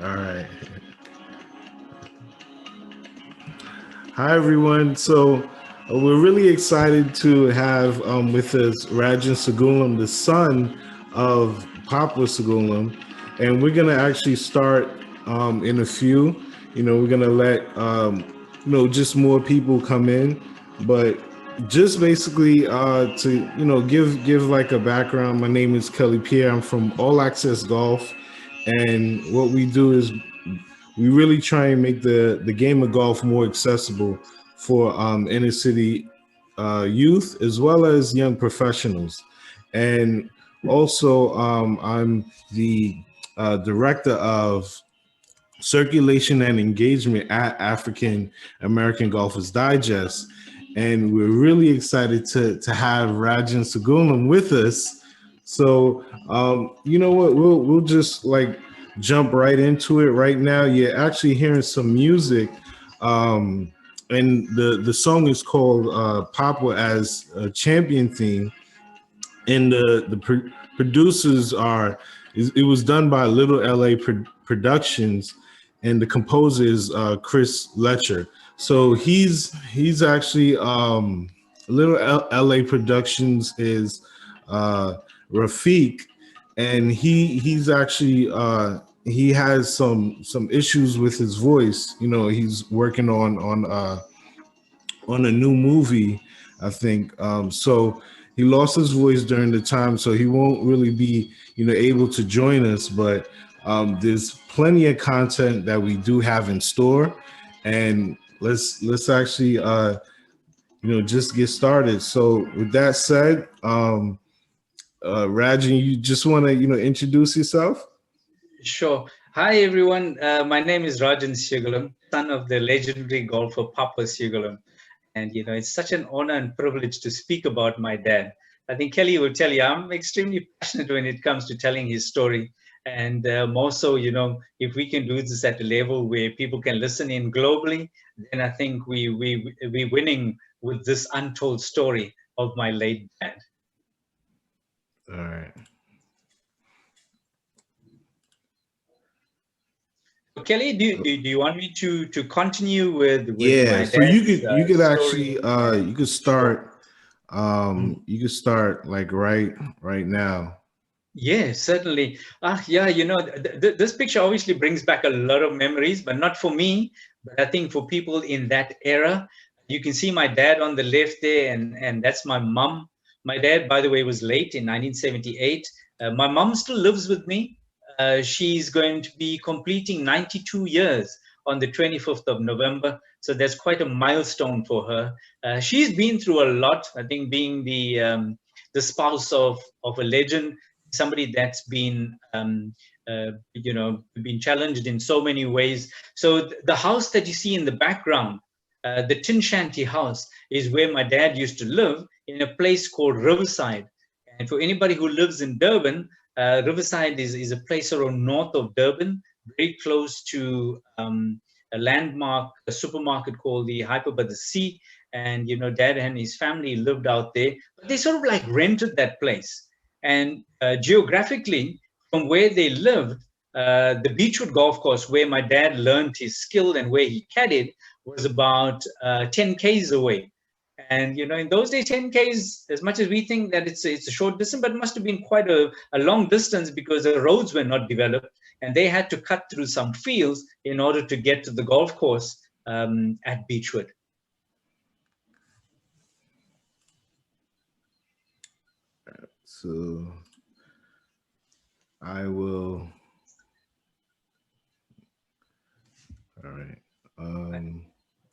All right. Hi, everyone. We're really excited to have with us Rajen Sewgolum, the son of Papwa Sewgolum. And we're going to actually start in a few. We're going to let, just more people come in. But just basically to, give like a background. My name is Kelly Pierre. I'm from All Access Golf. And what we do is we really try and make the game of golf more accessible for inner city youth as well as young professionals. And also, I'm the director of circulation and engagement at African American Golfers Digest. And we're really excited to have Rajen Sewgolum with us. So, you know what? We'll just like jump right into it right now. You're actually hearing some music, and the song is called "Papwa" as a champion theme, and the producers are. It was done by Little LA Productions, and the composer is Chris Letcher. So he's actually Little LA Productions is Rafiq, and he's actually he has some issues with his voice. He's working on a new movie, I think. So he lost his voice during the time, so he won't really be, able to join us. But there's plenty of content that we do have in store, and let's actually, just get started. So with that said, Rajan, you just want to, introduce yourself? Sure. Hi, everyone. My name is Rajen Sewgolum, son of the legendary golfer Papwa Sewgolum. And, it's such an honor and privilege to speak about my dad. I think Kelly will tell you I'm extremely passionate when it comes to telling his story. And more so, if we can do this at a level where people can listen in globally, then I think we're winning with this untold story of my late dad. All right. Kelly, do you want me to continue with Yeah, my so you dad's could story? actually And you could sure. start you could start like right now. Yeah, certainly. Yeah, this picture obviously brings back a lot of memories, but not for me, but I think for people in that era. You can see my dad on the left there, and that's my mom. My dad, by the way, was late in 1978. My mom still lives with me. She's going to be completing 92 years on the 25th of November. So that's quite a milestone for her. She's been through a lot. I think being the spouse of a legend, somebody that's been challenged in so many ways. So the house that you see in the background, the tin shanty house, is where my dad used to live in a place called Riverside. And for anybody who lives in Durban, Riverside is a place around north of Durban, very close to a landmark, a supermarket called the Hyper by the Sea. And dad and his family lived out there, but they sort of like rented that place. And geographically, from where they lived, the Beechwood Golf Course, where my dad learned his skill and where he caddied, was about 10 Ks away. And in those days, 10 Ks, as much as we think that it's a short distance, but it must have been quite a long distance because the roads were not developed, and they had to cut through some fields in order to get to the golf course at Beechwood. So I will. All right.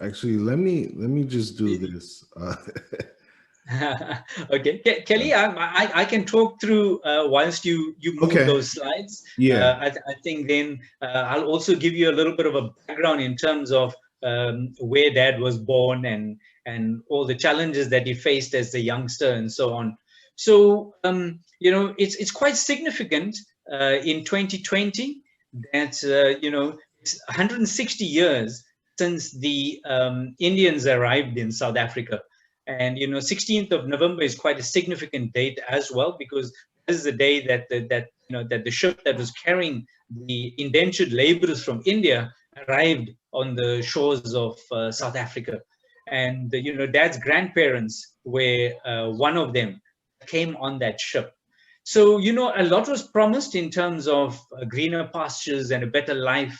Actually, let me just do this. Okay, Kelly, I can talk through whilst you move Okay. those slides. Yeah. I think then I'll also give you a little bit of a background in terms of where Dad was born and all the challenges that he faced as a youngster and so on. So it's quite significant in 2020 that it's 160 years since the Indians arrived in South Africa. And 16th of November is quite a significant date as well, because this is the day that that the ship that was carrying the indentured laborers from India arrived on the shores of South Africa. And, Dad's grandparents were one of them came on that ship. So, a lot was promised in terms of greener pastures and a better life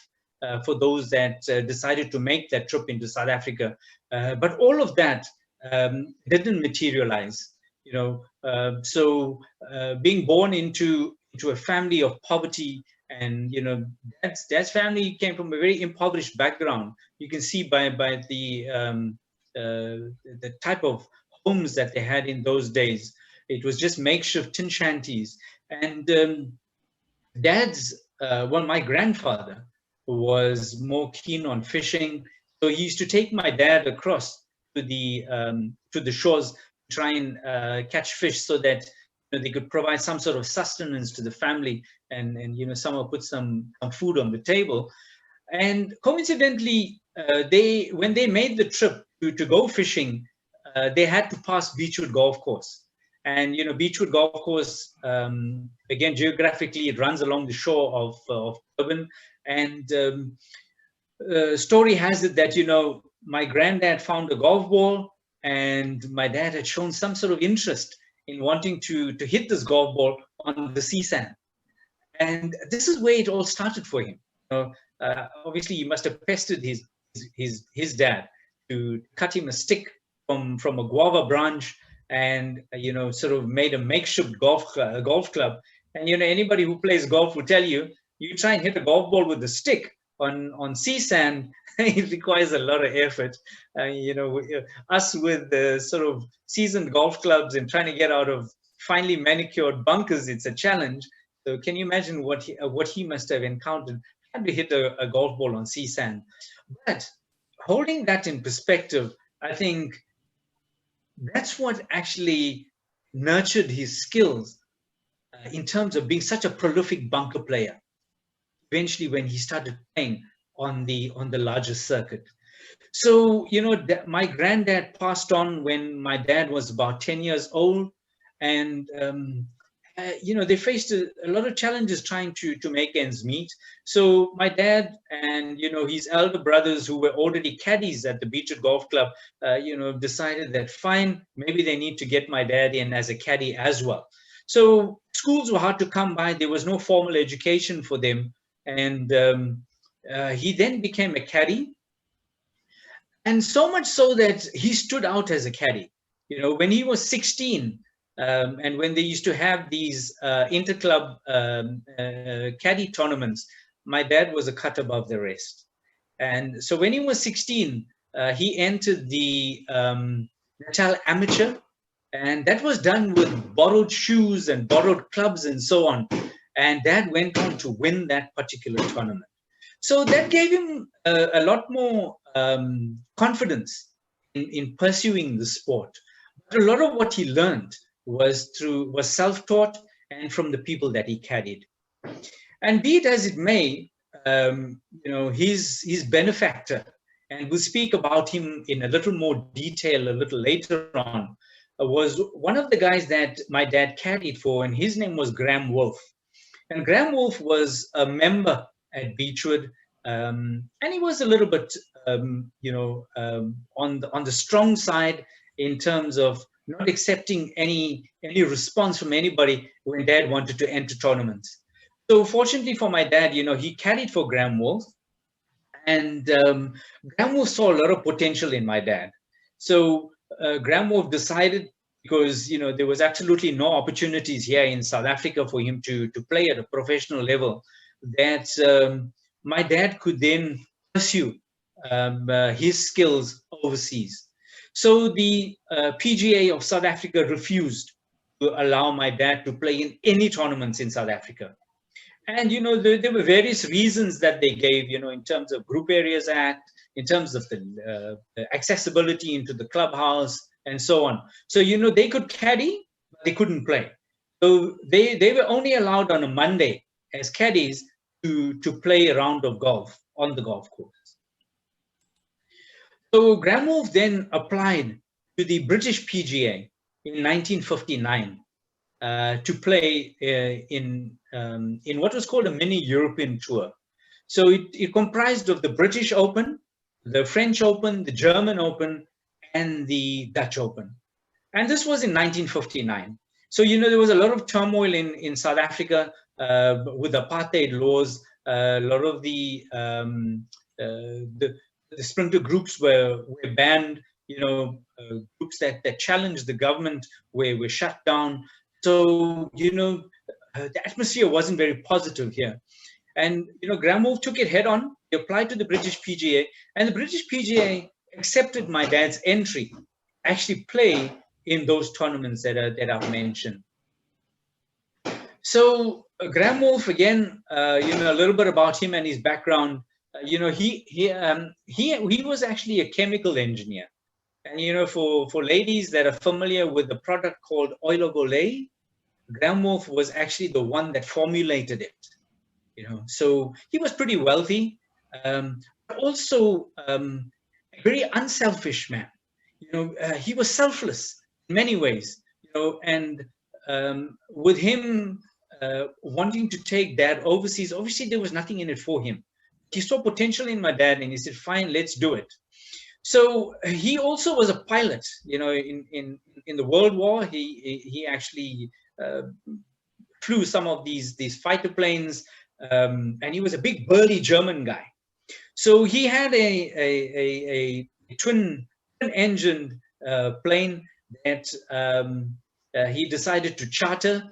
for those that decided to make that trip into South Africa. But all of that didn't materialize. So being born into a family of poverty, and dad's family came from a very impoverished background. You can see by the type of homes that they had in those days. It was just makeshift tin shanties. And my grandfather was more keen on fishing, so he used to take my dad across to the shores, try and catch fish, so that they could provide some sort of sustenance to the family, and somehow put some food on the table. And coincidentally, when they made the trip to go fishing, they had to pass Beechwood Golf Course. And Beechwood Golf Course, again, geographically, it runs along the shore of Durban. And story has it that my granddad found a golf ball, and my dad had shown some sort of interest in wanting to hit this golf ball on the sea sand. And this is where it all started for him. Obviously, he must have pestered his dad to cut him a stick from a guava branch, and sort of made a makeshift golf club. And anybody who plays golf will tell you, you try and hit a golf ball with a stick on sea sand, it requires a lot of effort. Us with the sort of seasoned golf clubs and trying to get out of finely manicured bunkers, it's a challenge. So can you imagine what he must have encountered trying to hit a golf ball on sea sand? But holding that in perspective, I think that's what actually nurtured his skills in terms of being such a prolific bunker player. Eventually, when he started playing on the larger circuit. So, my granddad passed on when my dad was about 10 years old. And, they faced a lot of challenges trying to make ends meet. So my dad and, his elder brothers, who were already caddies at the Beechwood Golf Club, decided that fine, maybe they need to get my dad in as a caddy as well. So schools were hard to come by. There was no formal education for them. And he then became a caddy. And so much so that he stood out as a caddy. When he was 16, and when they used to have these interclub caddy tournaments, my dad was a cut above the rest. And so when he was 16, he entered the Natal Amateur, and that was done with borrowed shoes and borrowed clubs and so on. And Dad went on to win that particular tournament. So that gave him a lot more confidence in pursuing the sport. But a lot of what he learned was self-taught and from the people that he caddied. And be it as it may, his benefactor, and we'll speak about him in a little more detail a little later on, was one of the guys that my dad caddied for, and his name was Graham Wolfe. And Graham Wolfe was a member at Beechwood, and he was a little bit, on the strong side in terms of not accepting any response from anybody when Dad wanted to enter tournaments. So fortunately for my dad, he caddied for Graham Wolfe, and Graham Wolfe saw a lot of potential in my dad. So Graham Wolfe decided, because there was absolutely no opportunities here in South Africa for him to play at a professional level, that my dad could then pursue his skills overseas. So the PGA of South Africa refused to allow my dad to play in any tournaments in South Africa. And, there were various reasons that they gave, in terms of Group Areas Act, in terms of the accessibility into the clubhouse and so on. So, they could caddy, but they couldn't play. So they were only allowed on a Monday as caddies to play a round of golf on the golf course. So Graham Wolfe then applied to the British PGA in 1959. to play in what was called a mini European tour. So it comprised of the British Open, the French Open, the German Open, and the Dutch Open. And this was in 1959. So, there was a lot of turmoil in South Africa with apartheid laws. A lot of the splinter groups were banned. Groups that challenged the government were shut down. So, the atmosphere wasn't very positive here. And, Graham Wolfe took it head on. He applied to the British PGA, and the British PGA accepted my dad's entry, actually play in those tournaments that I've mentioned. So Graham Wolfe, again, a little bit about him and his background. He was actually a chemical engineer, and for ladies that are familiar with the product called oil of Olay, Graham Wolfe was actually the one that formulated it. So he was pretty wealthy, but also a very unselfish man. He was selfless in many ways. And with him wanting to take dad overseas, obviously there was nothing in it for him. He saw potential in my dad, and he said, "Fine, let's do it." So he also was a pilot. In the World War, he actually flew some of these fighter planes, and he was a big burly German guy. So he had a twin-engined plane that he decided to charter,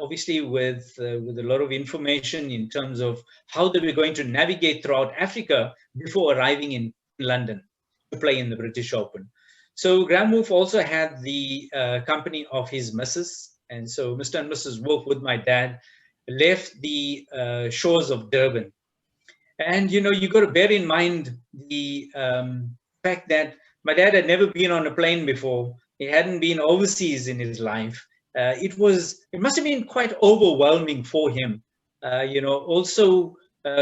obviously with a lot of information in terms of how they were going to navigate throughout Africa before arriving in London to play in the British Open. So Graham Wolfe also had the company of his missus, and so Mr. and Mrs. Wolfe, with my dad, left the shores of Durban. And you got to bear in mind the fact that my dad had never been on a plane before. He hadn't been overseas in his life. It must have been quite overwhelming for him. Also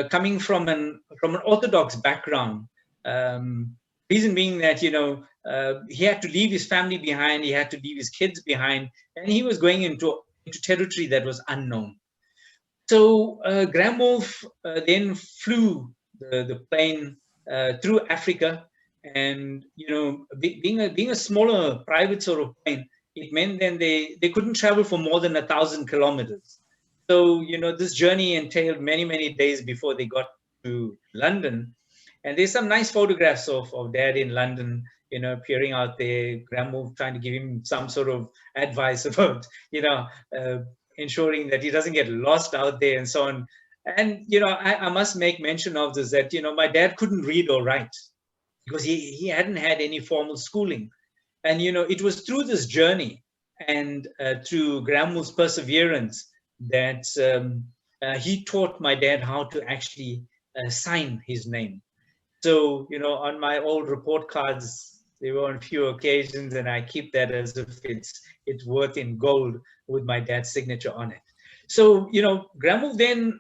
coming from an Orthodox background. Reason being that he had to leave his family behind, he had to leave his kids behind, and he was going into territory that was unknown. So Graham Wolfe then flew the plane through Africa, and being a smaller private sort of plane, it meant then they couldn't travel for more than 1,000 kilometers. So this journey entailed many days before they got to London. And there's some nice photographs of Dad in London, appearing out there. Graham Wolfe trying to give him some sort of advice about ensuring that he doesn't get lost out there and so on. And I must make mention of this, that my dad couldn't read or write because he hadn't had any formal schooling. And it was through this journey and through Graham Wolfe's perseverance that he taught my dad how to actually sign his name. So on my old report cards, there were on a few occasions, and I keep that as if it's worth in gold with my dad's signature on it. So Graham Wolfe then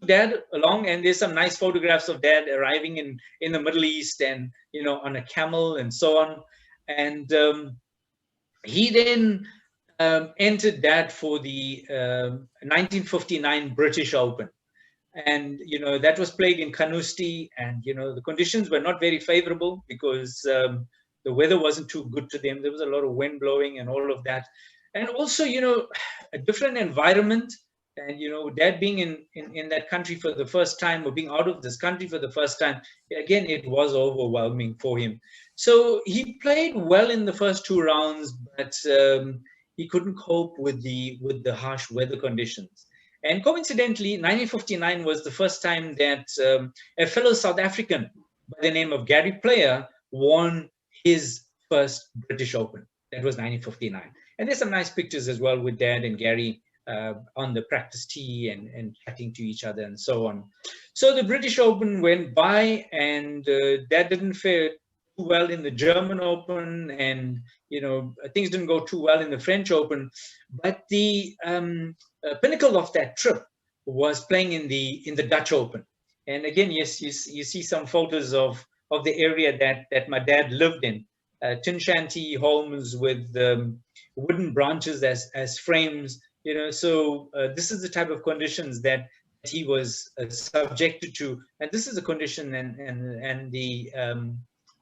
Dad along, and there's some nice photographs of Dad arriving in the Middle East, and on a camel and so on. And he then entered Dad for the 1959 British Open. And that was played in Carnoustie, and the conditions were not very favorable because the weather wasn't too good to them. There was a lot of wind blowing and all of that, and also a different environment. And Dad being in that country for the first time, or being out of this country for the first time, again, it was overwhelming for him. So he played well in the first two rounds, but he couldn't cope with the harsh weather conditions. And coincidentally, 1959 was the first time that a fellow South African by the name of Gary Player won his first British Open. That was 1959. And there's some nice pictures as well with Dad and Gary on the practice tee and chatting to each other and so on. So the British Open went by, and Dad didn't fare too well in the German Open, and things didn't go too well in the French Open. But the pinnacle of that trip was playing in the Dutch Open. And again, yes, you see some photos of the area that my dad lived in, tin shanty homes with wooden branches as frames. So this is the type of conditions that he was subjected to, and this is a condition and the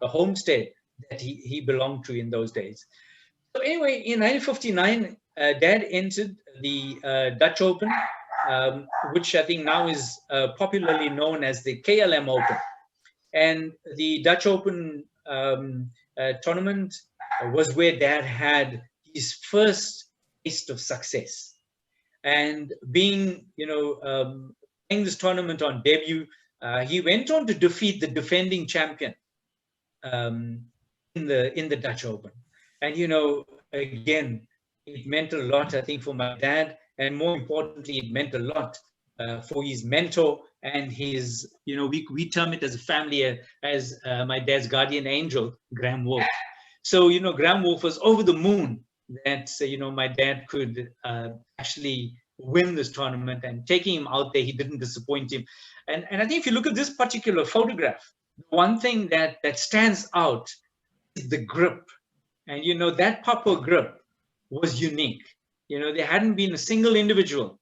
homestead that he belonged to in those days. So anyway, in 1959, Dad entered the Dutch Open, which I think now is popularly known as the KLM Open. And the Dutch Open tournament was where Dad had his first taste of success. And being, playing this tournament on debut, he went on to defeat the defending champion in the Dutch Open. And again, it meant a lot, I think, for my dad, and more importantly, it meant a lot for his mentor and his, we term it as a family as my dad's guardian angel, Graham Wolfe. So Graham Wolfe was over the moon that my dad could actually win this tournament, and taking him out there, he didn't disappoint him. And I think if you look at this particular photograph, one thing that stands out is the grip. And that Papwa grip was unique. There hadn't been a single individual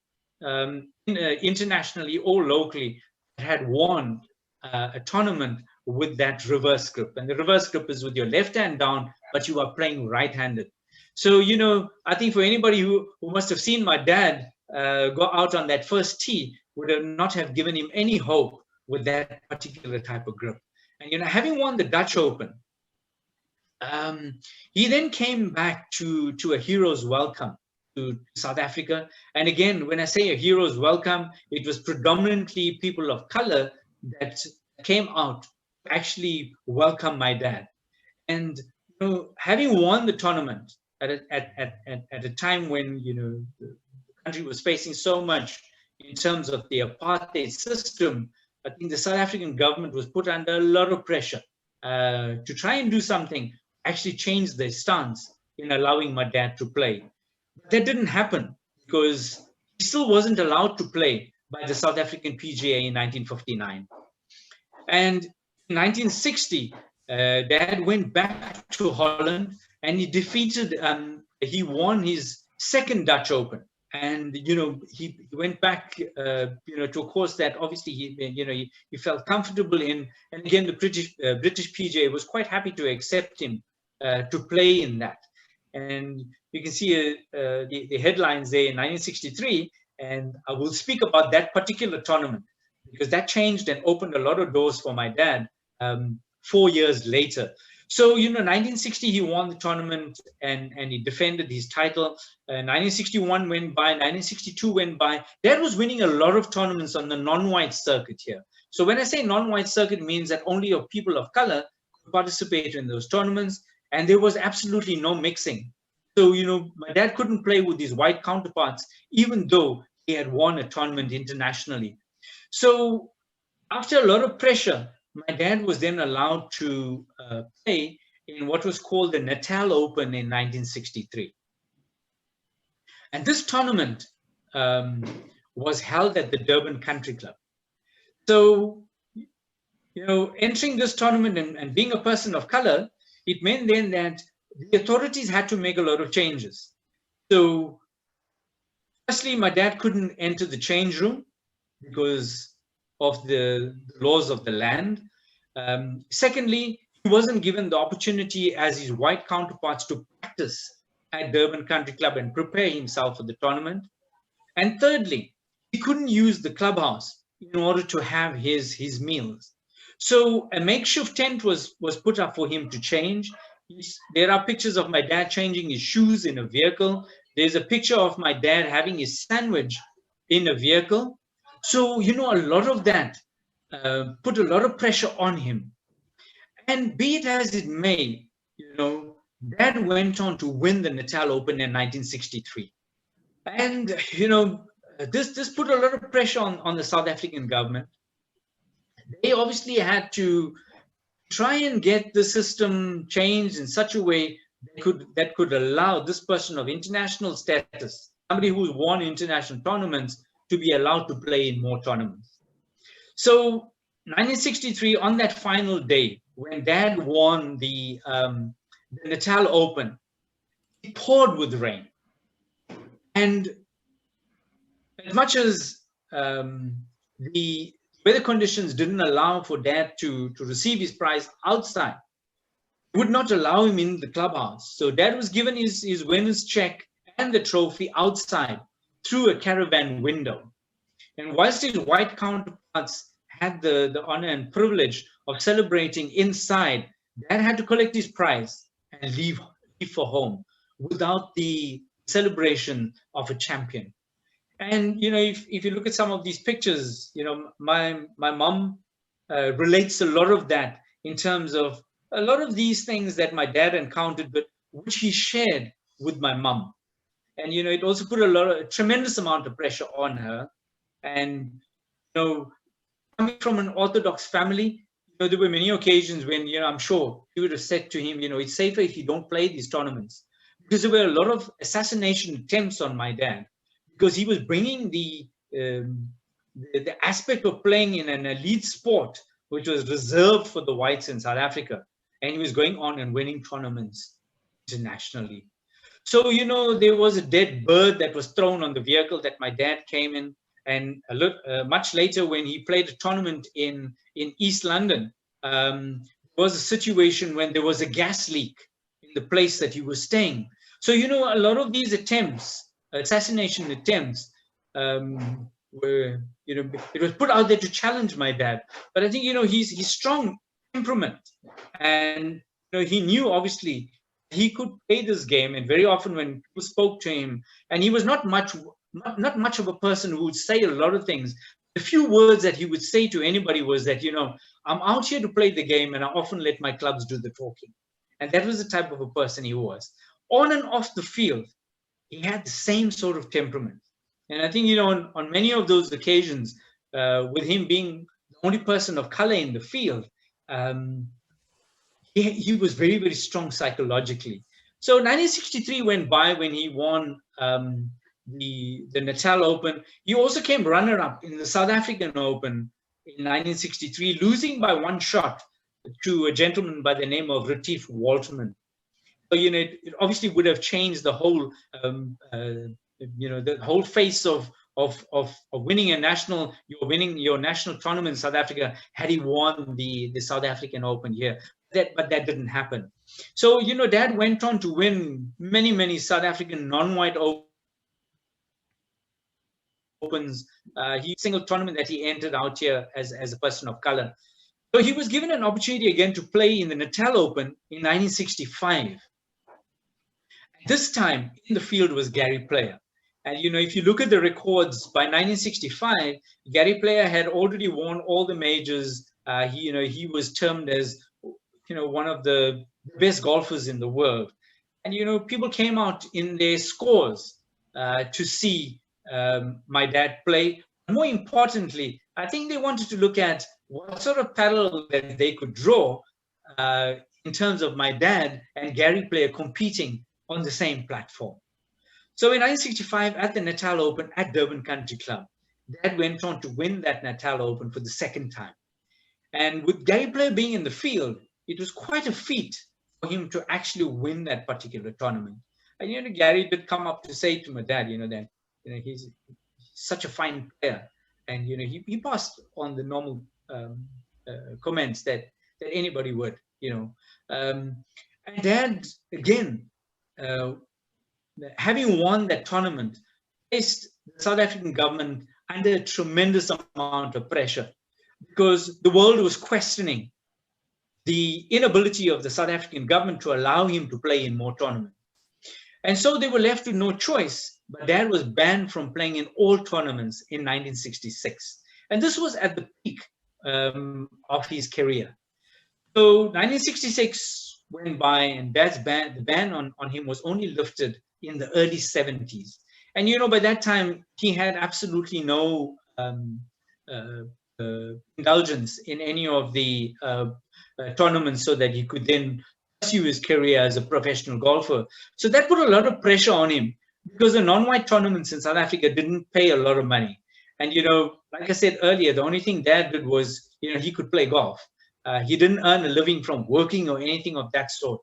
internationally or locally that had won a tournament with that reverse grip. And the reverse grip is with your left hand down, but you are playing right-handed. So, I think for anybody who must have seen my dad go out on that first tee would not have given him any hope with that particular type of grip. And, having won the Dutch Open, he then came back to a hero's welcome to South Africa. And again, when I say a hero's welcome, it was predominantly people of color that came out to actually welcome my dad. And having won the tournament at a time when the country was facing so much in terms of the apartheid system, I think the South African government was put under a lot of pressure to try and do something, actually change their stance in allowing my dad to play. But that didn't happen because he still wasn't allowed to play by the South African PGA in 1959. And in 1960, Dad went back to Holland and he won his second Dutch Open. And, he went back, to a course that obviously he felt comfortable in. And again, the British PGA was quite happy to accept him to play in that. And you can see the headlines there in 1963. And I will speak about that particular tournament because that changed and opened a lot of doors for my dad 4 years later. So, 1960, he won the tournament and he defended his title. 1961 went by, 1962 went by. Dad was winning a lot of tournaments on the non-white circuit here. So when I say non-white circuit, it means that only people of color could participate in those tournaments. And there was absolutely no mixing. So, my dad couldn't play with his white counterparts, even though he had won a tournament internationally. So after a lot of pressure, my dad was then allowed to play in what was called the Natal Open in 1963. And this tournament was held at the Durban Country Club. So, entering this tournament and being a person of color, it meant then that the authorities had to make a lot of changes. So, firstly, my dad couldn't enter the change room because of the laws of the land. Secondly, he wasn't given the opportunity as his white counterparts to practice at Durban Country Club and prepare himself for the tournament. And thirdly, he couldn't use the clubhouse in order to have his meals. So a makeshift tent was put up for him to change. There are pictures of my dad changing his shoes in a vehicle. There's a picture of my dad having his sandwich in a vehicle. So, a lot of that put a lot of pressure on him. And be it as it may, Dad went on to win the Natal Open in 1963. And, this put a lot of pressure on the South African government. They obviously had to try and get the system changed in such a way that could allow this person of international status, somebody who's won international tournaments, to be allowed to play in more tournaments. So 1963, on that final day, when Dad won the Natal Open, it poured with rain. And as much as the weather conditions didn't allow for Dad to receive his prize outside, would not allow him in the clubhouse. So Dad was given his winner's check and the trophy outside through a caravan window. And whilst his white counterparts had the honor and privilege of celebrating inside, Dad had to collect his prize and leave for home without the celebration of a champion. And if you look at some of these pictures, my mom relates a lot of that in terms of a lot of these things that my dad encountered, but which he shared with my mom. And it also put a tremendous amount of pressure on her. And coming from an Orthodox family, there were many occasions when I'm sure he would have said to him, it's safer if you don't play these tournaments, because there were a lot of assassination attempts on my dad, because he was bringing the aspect of playing in an elite sport, which was reserved for the whites in South Africa, and he was going on and winning tournaments internationally. So there was a dead bird that was thrown on the vehicle that my dad came in. And much later, when he played a tournament in East London, there was a situation when there was a gas leak in the place that he was staying. So, a lot of these attempts, assassination attempts, were, it was put out there to challenge my dad. But I think, he's strong temperament. And, he knew, obviously, he could play this game. And very often when people spoke to him, and he was not much of a person who would say a lot of things. The few words that he would say to anybody was that, I'm out here to play the game, and I often let my clubs do the talking. And that was the type of a person he was. On and off the field, he had the same sort of temperament. And I think, on many of those occasions, with him being the only person of color in the field, he was very, very strong psychologically. So 1963 went by when he won the Natal Open. He also came runner-up in the South African Open in 1963, losing by one shot to a gentleman by the name of Retief Waltman. So, it obviously would have changed the whole, the whole face of winning winning your national tournament in South Africa had he won the South African Open here. But that didn't happen. So, Dad went on to win many, many South African non-white Opens. Single tournament that he entered out here as a person of color. So he was given an opportunity again to play in the Natal Open in 1965. This time in the field was Gary Player. And, if you look at the records, by 1965, Gary Player had already won all the majors. He was termed as, one of the best golfers in the world. And, people came out in their scores to see my dad play. More importantly, I think they wanted to look at what sort of parallel that they could draw in terms of my dad and Gary Player competing on the same platform. So in 1965, at the Natal Open at Durban Country Club, Dad went on to win that Natal Open for the second time. And with Gary Player being in the field, it was quite a feat for him to actually win that particular tournament. And Gary did come up to say to my dad, that he's such a fine player, and he passed on the normal comments that anybody would, and Dad again, having won that tournament, placed the South African government under a tremendous amount of pressure, because the world was questioning the inability of the South African government to allow him to play in more tournaments. And so they were left with no choice, but Dad was banned from playing in all tournaments in 1966. And this was at the peak of his career. So 1966 went by, and Dad's the ban on him was only lifted in the early 70s. And, by that time, he had absolutely no indulgence in any of the tournaments so that he could then pursue his career as a professional golfer. So that put a lot of pressure on him, because the non-white tournaments in South Africa didn't pay a lot of money. And, like I said earlier, the only thing Dad did was, he could play golf. He didn't earn a living from working or anything of that sort.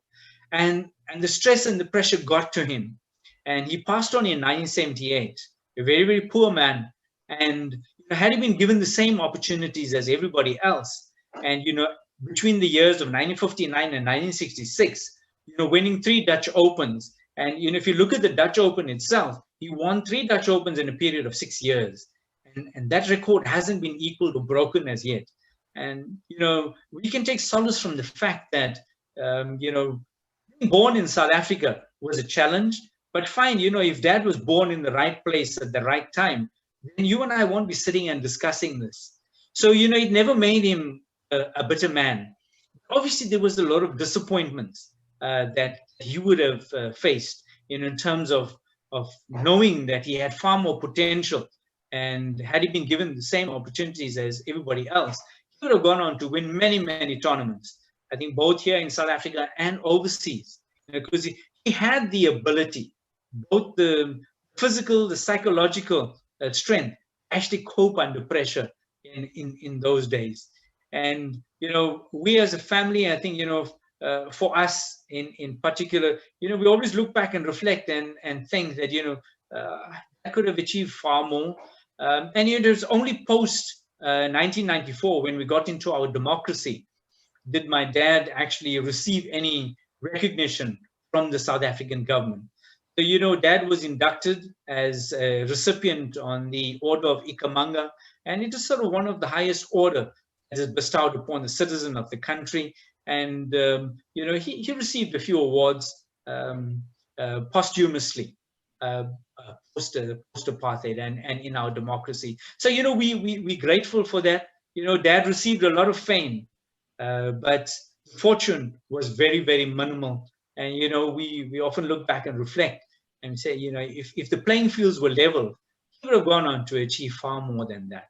and the stress and the pressure got to him, and he passed on in 1978. A very, very poor man, and had he been given the same opportunities as everybody else, and between the years of 1959 and 1966, winning 3 Dutch Opens, and if you look at the Dutch Open itself, he won 3 Dutch Opens in a period of 6 years, and that record hasn't been equaled or broken as yet. And we can take solace from the fact that being born in South Africa was a challenge, but fine, if Dad was born in the right place at the right time, then you and I won't be sitting and discussing this. So it never made him a bitter man. Obviously, there was a lot of disappointments that he would have faced in terms of knowing that he had far more potential, and had he been given the same opportunities as everybody else, he would have gone on to win many, many tournaments. I think both here in South Africa and overseas, because he had the ability, both the physical, the psychological strength, actually cope under pressure in those days. And we as a family, I think for us in particular, we always look back and reflect and think that I could have achieved far more. And it was only post 1994, when we got into our democracy, did my dad actually receive any recognition from the South African government. So, Dad was inducted as a recipient on the Order of Ikamanga, and it is sort of one of the highest order that is bestowed upon the citizen of the country. And, he received a few awards posthumously, post-apartheid and in our democracy. So, we're grateful for that. Dad received a lot of fame, but fortune was very, very minimal. And, we often look back and reflect and say, if the playing fields were level, he would have gone on to achieve far more than that.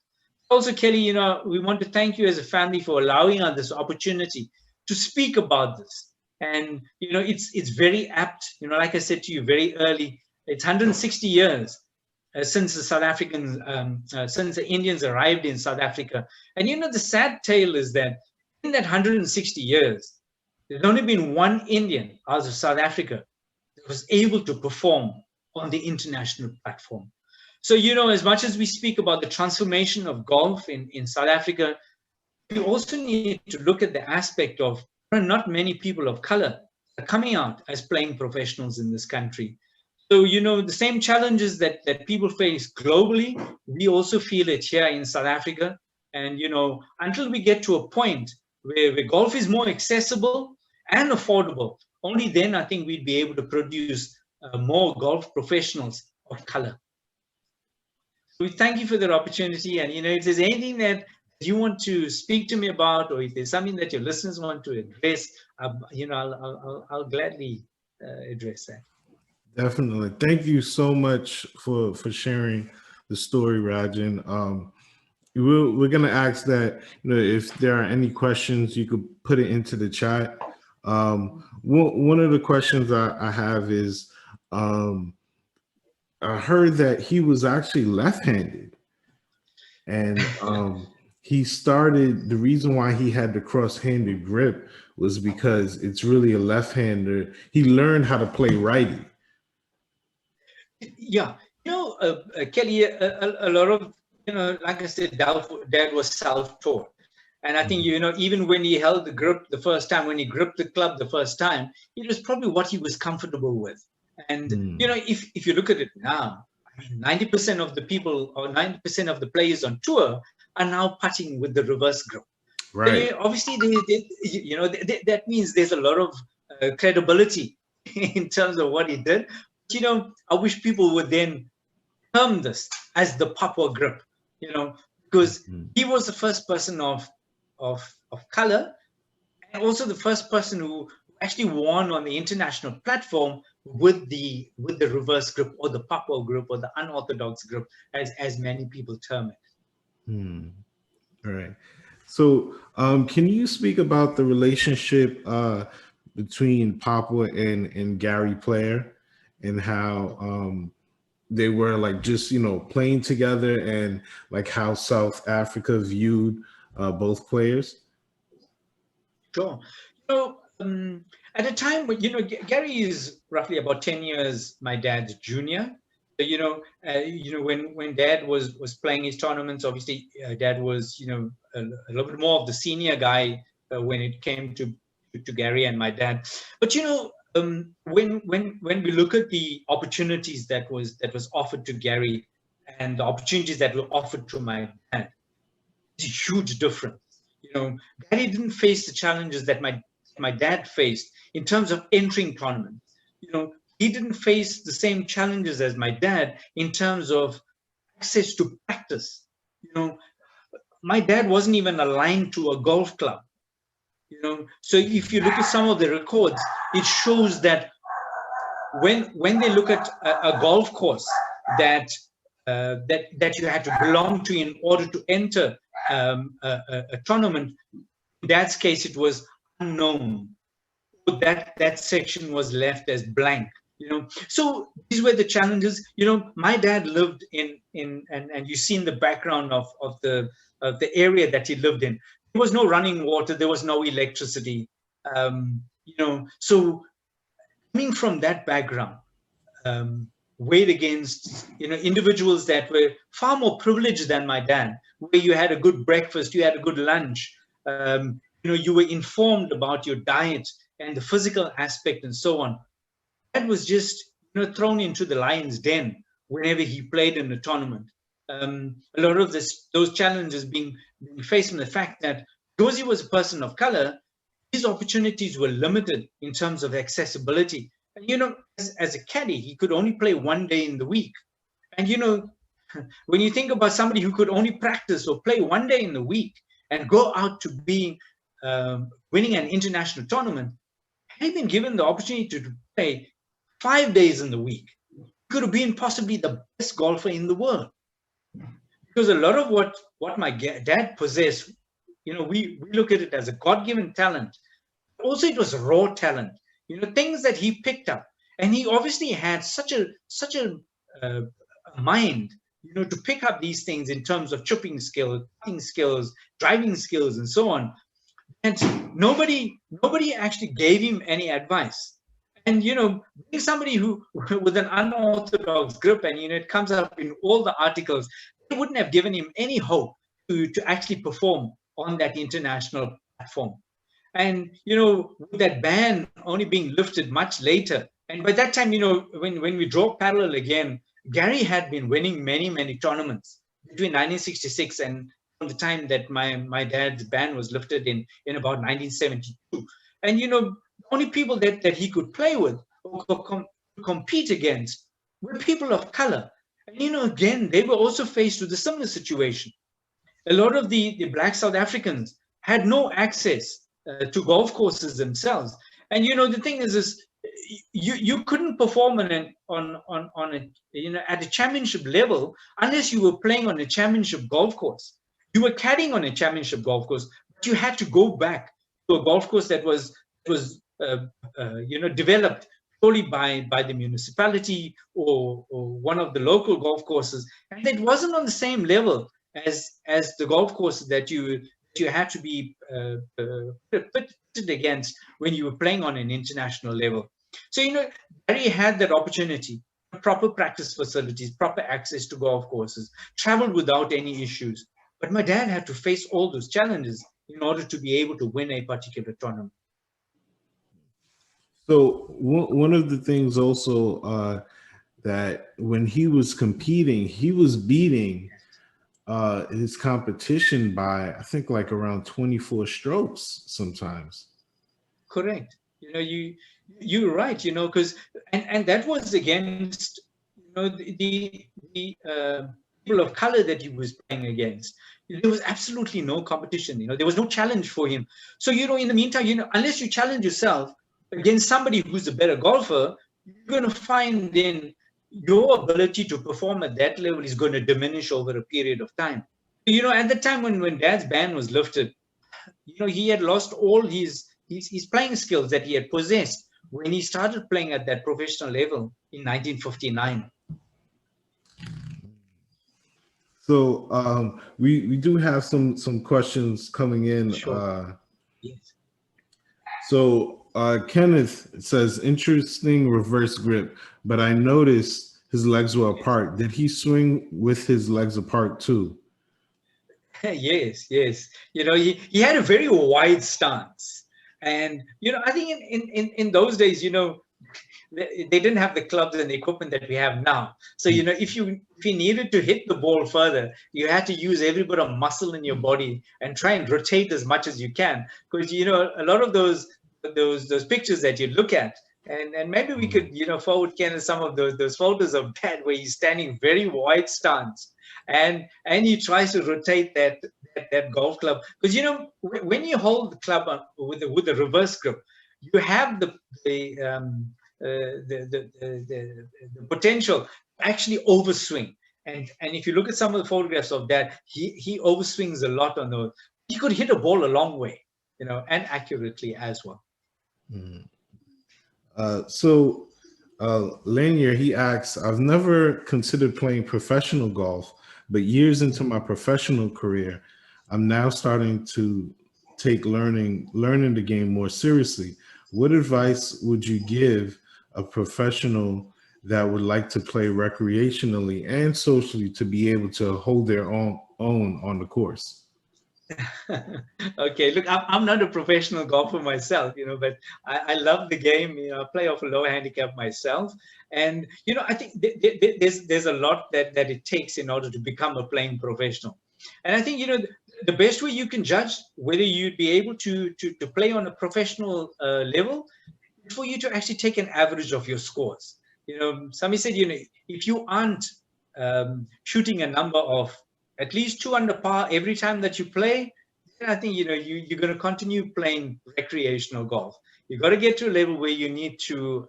Also, Kelly, we want to thank you as a family for allowing us this opportunity to speak about this. And, it's very apt, like I said to you very early, it's 160 years since the South Africans, since the Indians arrived in South Africa. And, the sad tale is that in that 160 years, there's only been one Indian out of South Africa that was able to perform on the international platform. So, as much as we speak about the transformation of golf in South Africa, we also need to look at the aspect of not many people of color are coming out as playing professionals in this country. So, the same challenges that people face globally, we also feel it here in South Africa. And, until we get to a point where golf is more accessible and affordable, only then I think we'd be able to produce more golf professionals of color. So we thank you for that opportunity. And, if there's anything that you want to speak to me about, or if there's something that your listeners want to address, I'll gladly address that. Definitely. Thank you so much for sharing the story, Rajen. We're going to ask that, if there are any questions, you could put it into the chat. One of the questions I have is, I heard that he was actually left-handed, and the reason why he had the cross-handed grip was because it's really a left-hander. He learned how to play righty. Yeah, Kelly, a lot of, like I said, Dad was self-taught. And I think, even when he held the grip the first time, when he gripped the club the first time, it was probably what he was comfortable with. And, if you look at it now, 90% of the people, or 90% of the players on tour are now putting with the reverse grip. Right. Obviously, that means there's a lot of credibility in terms of what he did. I wish people would then term this as the Papwa grip, because he was the first person of color, and also the first person who actually won on the international platform with the reverse grip, or the Papwa grip, or the unorthodox grip, as many people term it. All right. So, can you speak about the relationship between Papwa and Gary Player, and how they were like just playing together, and like how South Africa viewed both players? Sure. at a time when, Gary is roughly about 10 years my dad's junior. So, when Dad was playing his tournaments, obviously Dad was, a little bit more of the senior guy when it came to Gary and my dad. But when we look at the opportunities that was offered to Gary and the opportunities that were offered to my dad, it's a huge difference. Gary didn't face the challenges that my dad faced in terms of entering tournaments. He didn't face the same challenges as my dad in terms of access to practice. My dad wasn't even aligned to a golf club. So if you look at some of the records, it shows that when they look at a golf course that you had to belong to in order to enter a tournament, in Dad's case it was unknown. That section was left as blank. So these were the challenges. My dad lived in and you see in the background of the area that he lived in, there was no running water, there was no electricity. So coming from that background, weighed against individuals that were far more privileged than my dad, where you had a good breakfast, you had a good lunch, you were informed about your diet and the physical aspect and so on. That was just thrown into the lion's den whenever he played in the tournament. A lot of those challenges being faced from the fact that because he was a person of color, his opportunities were limited in terms of accessibility. And as a caddy, he could only play one day in the week. And when you think about somebody who could only practice or play one day in the week and go out to being winning an international tournament, had he been given the opportunity to play 5 days in the week, he could have been possibly the best golfer in the world. Because a lot of what my dad possessed, we look at it as a God-given talent. Also, it was raw talent, things that he picked up. And he obviously had such a mind, to pick up these things in terms of chipping skills, putting skills, driving skills, and so on. And nobody actually gave him any advice. And being somebody who with an unorthodox grip, and it comes up in all the articles, they wouldn't have given him any hope to actually perform on that international platform. And with that ban only being lifted much later, and by that time, when we draw parallel again, Gary had been winning many tournaments between 1966 and from the time that my dad's ban was lifted in about 1972. And the only people that he could play with or compete against were people of color. And again, they were also faced with a similar situation. A lot of the Black South Africans had no access to golf courses themselves. And the thing is you couldn't perform at a championship level unless you were playing on a championship golf course. You were caddying on a championship golf course, but you had to go back to a golf course that was developed purely by the municipality or one of the local golf courses, and it wasn't on the same level as the golf courses that you had to be pitted against when you were playing on an international level. So Gary had that opportunity, proper practice facilities, proper access to golf courses, traveled without any issues. But my dad had to face all those challenges in order to be able to win a particular tournament. So one of the things also that when he was competing, he was beating his competition by, I think, like around 24 strokes sometimes. Correct. You're right. Because and that was against the people of color that he was playing against. There was absolutely no competition. There was no challenge for him. So in the meantime, unless you challenge yourself against somebody who's a better golfer, you're going to find then your ability to perform at that level is going to diminish over a period of time. At the time when Dad's ban was lifted, he had lost all his playing skills that he had possessed when he started playing at that professional level in 1959. So we do have some questions coming in. Sure. Yes. So Kenneth says, interesting reverse grip, but I noticed his legs were apart. Did he swing with his legs apart too? Yes, yes. He had a very wide stance. And, I think in those days, they didn't have the clubs and the equipment that we have now. So, if you needed to hit the ball further, you had to use every bit of muscle in your body and try and rotate as much as you can. Because, a lot of those pictures that you look at, and maybe we could, forward Ken some of those photos of Dad where he's standing very wide stance, and he tries to rotate that golf club. Because when you hold the club on, with the reverse grip, you have the potential to actually overswing. And if you look at some of the photographs of that, he overswings a lot on those. He could hit a ball a long way, and accurately as well. Lanier, he asks, I've never considered playing professional golf, but years into my professional career, I'm now starting to take learning the game more seriously. What advice would you give a professional that would like to play recreationally and socially to be able to hold their own on the course? Okay, look, I'm not a professional golfer myself, but I love the game. I play off a low handicap myself, and I think there's a lot that it takes in order to become a playing professional. And I think the best way you can judge whether you'd be able to play on a professional level is for you to actually take an average of your scores. Somebody said, if you aren't shooting a number of at least 2 under par every time that you play, then I think you're going to continue playing recreational golf. You got to get to a level where you need to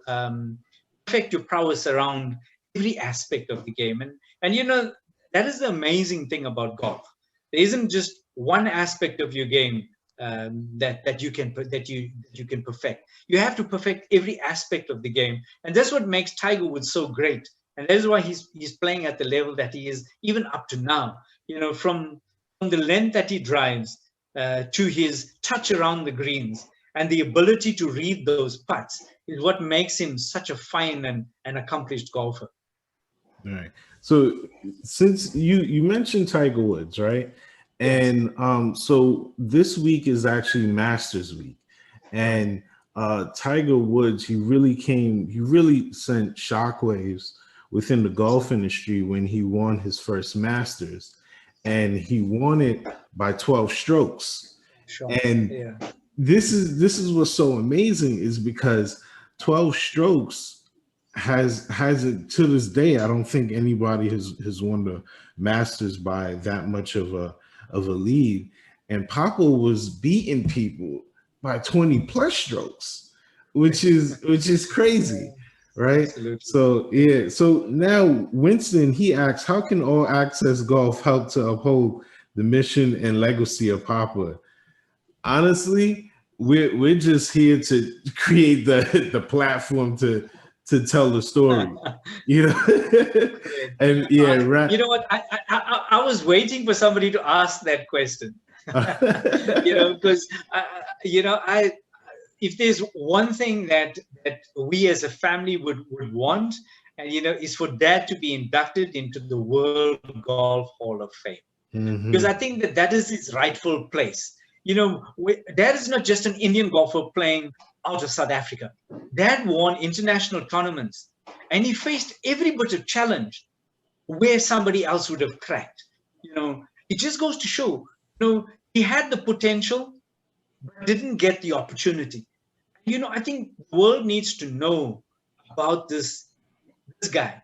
perfect your prowess around every aspect of the game, and that is the amazing thing about golf. There isn't just one aspect of your game that you can perfect. You have to perfect every aspect of the game, and that's what makes Tiger Woods so great. And that's why he's playing at the level that he is, even up to now. From the length that he drives to his touch around the greens and the ability to read those putts is what makes him such a fine and accomplished golfer. All right. So since you mentioned Tiger Woods, right? And so this week is actually Masters week. And Tiger Woods, he really sent shockwaves within the golf industry when he won his first Masters. And he won it by 12 strokes. Sure. And Yeah. this is what's so amazing, is because 12 strokes has it to this day. I don't think anybody has won the Masters by that much of a lead. And Papwa was beating people by 20 plus strokes, which is crazy. Right. Absolutely. So yeah. So now Winston, he asks, how can all access golf help to uphold the mission and legacy of Papwa? Honestly, we're just here to create the platform to tell the story, And yeah, right. You know what? I was waiting for somebody to ask that question. Because if there's one thing that we as a family would want, and is for Dad to be inducted into the World Golf Hall of Fame. Mm-hmm. Because I think that is his rightful place. Dad is not just an Indian golfer playing out of South Africa. Dad won international tournaments, and he faced every bit of challenge where somebody else would have cracked. It just goes to show, he had the potential, but didn't get the opportunity. I think the world needs to know about this guy,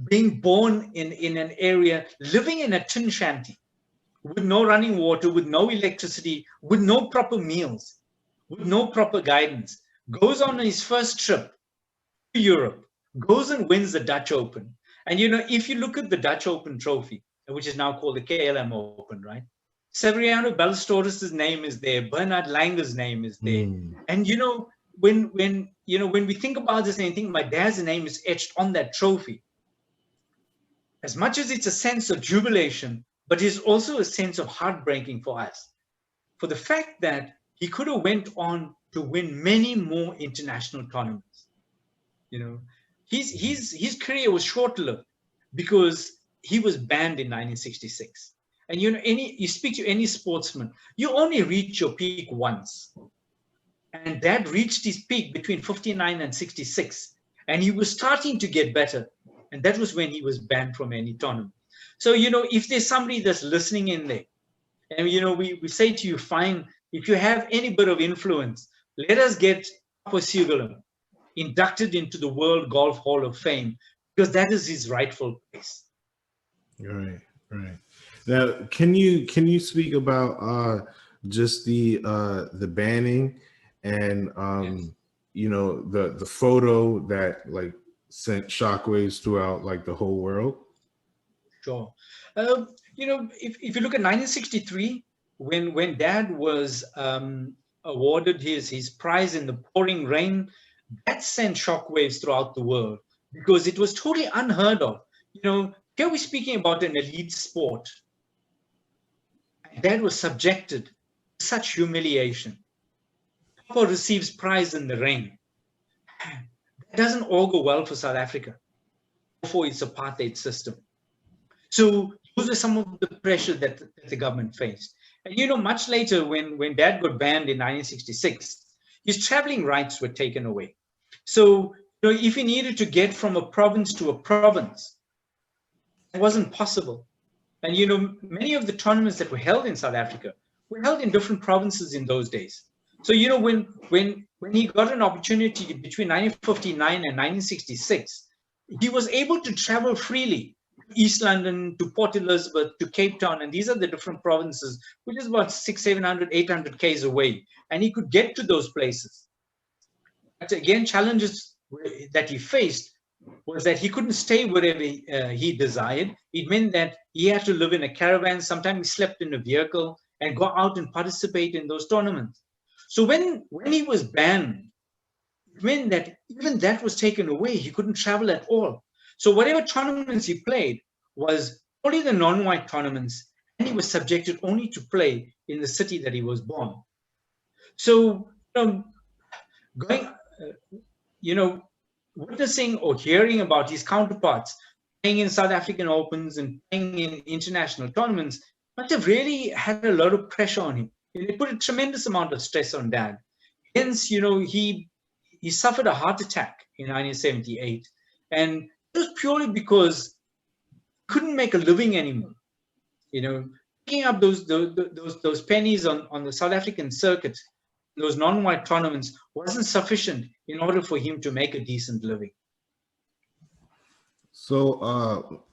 being born in an area, living in a tin shanty with no running water, with no electricity, with no proper meals, with no proper guidance, goes on his first trip to Europe, goes and wins the Dutch Open. And, if you look at the Dutch Open trophy, which is now called the KLM Open, right? Severiano Ballesteros' name is there. Bernard Langer's name is there. And, when we think about this and you think my dad's name is etched on that trophy, as much as it's a sense of jubilation, but it's also a sense of heartbreaking for us, for the fact that he could have went on to win many more international tournaments. You know, his career was short-lived because he was banned in 1966. And you speak to any sportsman, you only reach your peak once. And Dad reached his peak between 59 and 66, and he was starting to get better. And that was when he was banned from any tournament. So, if there's somebody that's listening in there, and, we say to you, fine, if you have any bit of influence, let us get Papwa Sewgolum inducted into the World Golf Hall of Fame, because that is his rightful place. Right, right. Now, can you speak about just the banning and Yes. the photo that like sent shockwaves throughout like the whole world? Sure. If you look at 1963, when Dad was awarded his prize in the pouring rain, that sent shockwaves throughout the world because it was totally unheard of. Here we're speaking about an elite sport. Dad was subjected to such humiliation. Papa receives prize in the rain. That doesn't augur well for South Africa or for its apartheid system. So those are some of the pressure that the government faced. And much later, when Dad got banned in 1966, his traveling rights were taken away. So if he needed to get from a province to a province, it wasn't possible. And many of the tournaments that were held in South Africa were held in different provinces in those days. So when he got an opportunity between 1959 and 1966, he was able to travel freely. East London, to Port Elizabeth, to Cape Town, and these are the different provinces, which is about 600, 700, 800 k's away, and he could get to those places. But again, challenges that he faced was that he couldn't stay wherever he desired. It meant that he had to live in a caravan. Sometimes he slept in a vehicle and go out and participate in those tournaments. So when he was banned, it meant that even that was taken away. He couldn't travel at all. So whatever tournaments he played was only the non-white tournaments, and he was subjected only to play in the city that he was born. So witnessing or hearing about his counterparts playing in South African Opens and playing in international tournaments must have really had a lot of pressure on him. It put a tremendous amount of stress on Dad. Hence, he suffered a heart attack in 1978, and it was purely because he couldn't make a living anymore. Picking up those pennies on the South African circuit, those non-white tournaments, wasn't sufficient in order for him to make a decent living. So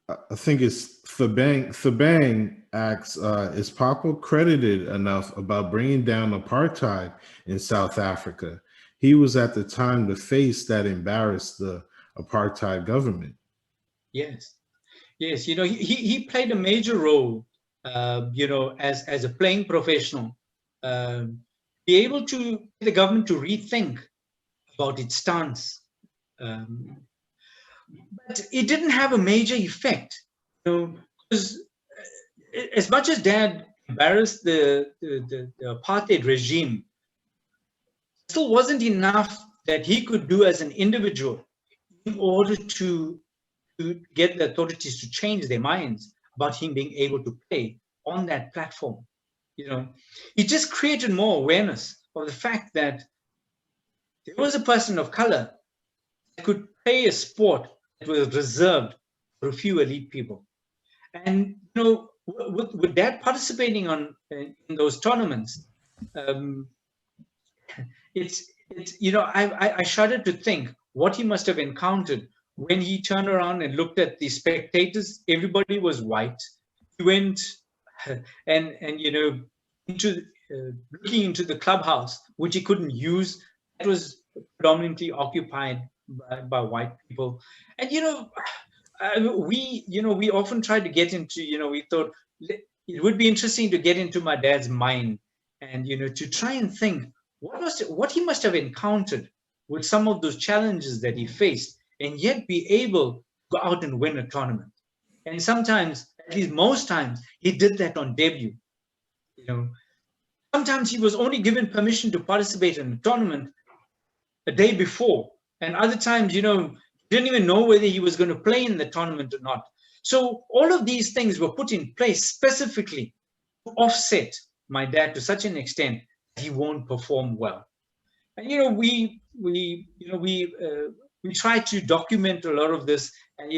I think it's Thabang asks, is Papwa credited enough about bringing down apartheid in South Africa? He was at the time the face that embarrassed the apartheid government. Yes. He played a major role, as a playing professional, be able to get the government to rethink about its stance. But it didn't have a major effect, because as much as Dad embarrassed the apartheid regime, still wasn't enough that he could do as an individual in order to get the authorities to change their minds about him being able to play on that platform. It just created more awareness of the fact that there was a person of color that could play a sport that was reserved for a few elite people. And with Dad participating in those tournaments, I shudder to think what he must have encountered when he turned around and looked at the spectators. Everybody was white. He went and into looking into the clubhouse, which he couldn't use. It was predominantly occupied by white people. And we often try to get into, we thought it would be interesting to get into my dad's mind and to try and think what he must have encountered with some of those challenges that he faced, and yet be able to go out and win a tournament. And sometimes, at least most times, he did that on debut. Sometimes he was only given permission to participate in a tournament a day before. And other times, didn't even know whether he was going to play in the tournament or not. So all of these things were put in place specifically to offset my dad to such an extent that he won't perform well. And we try to document a lot of this. And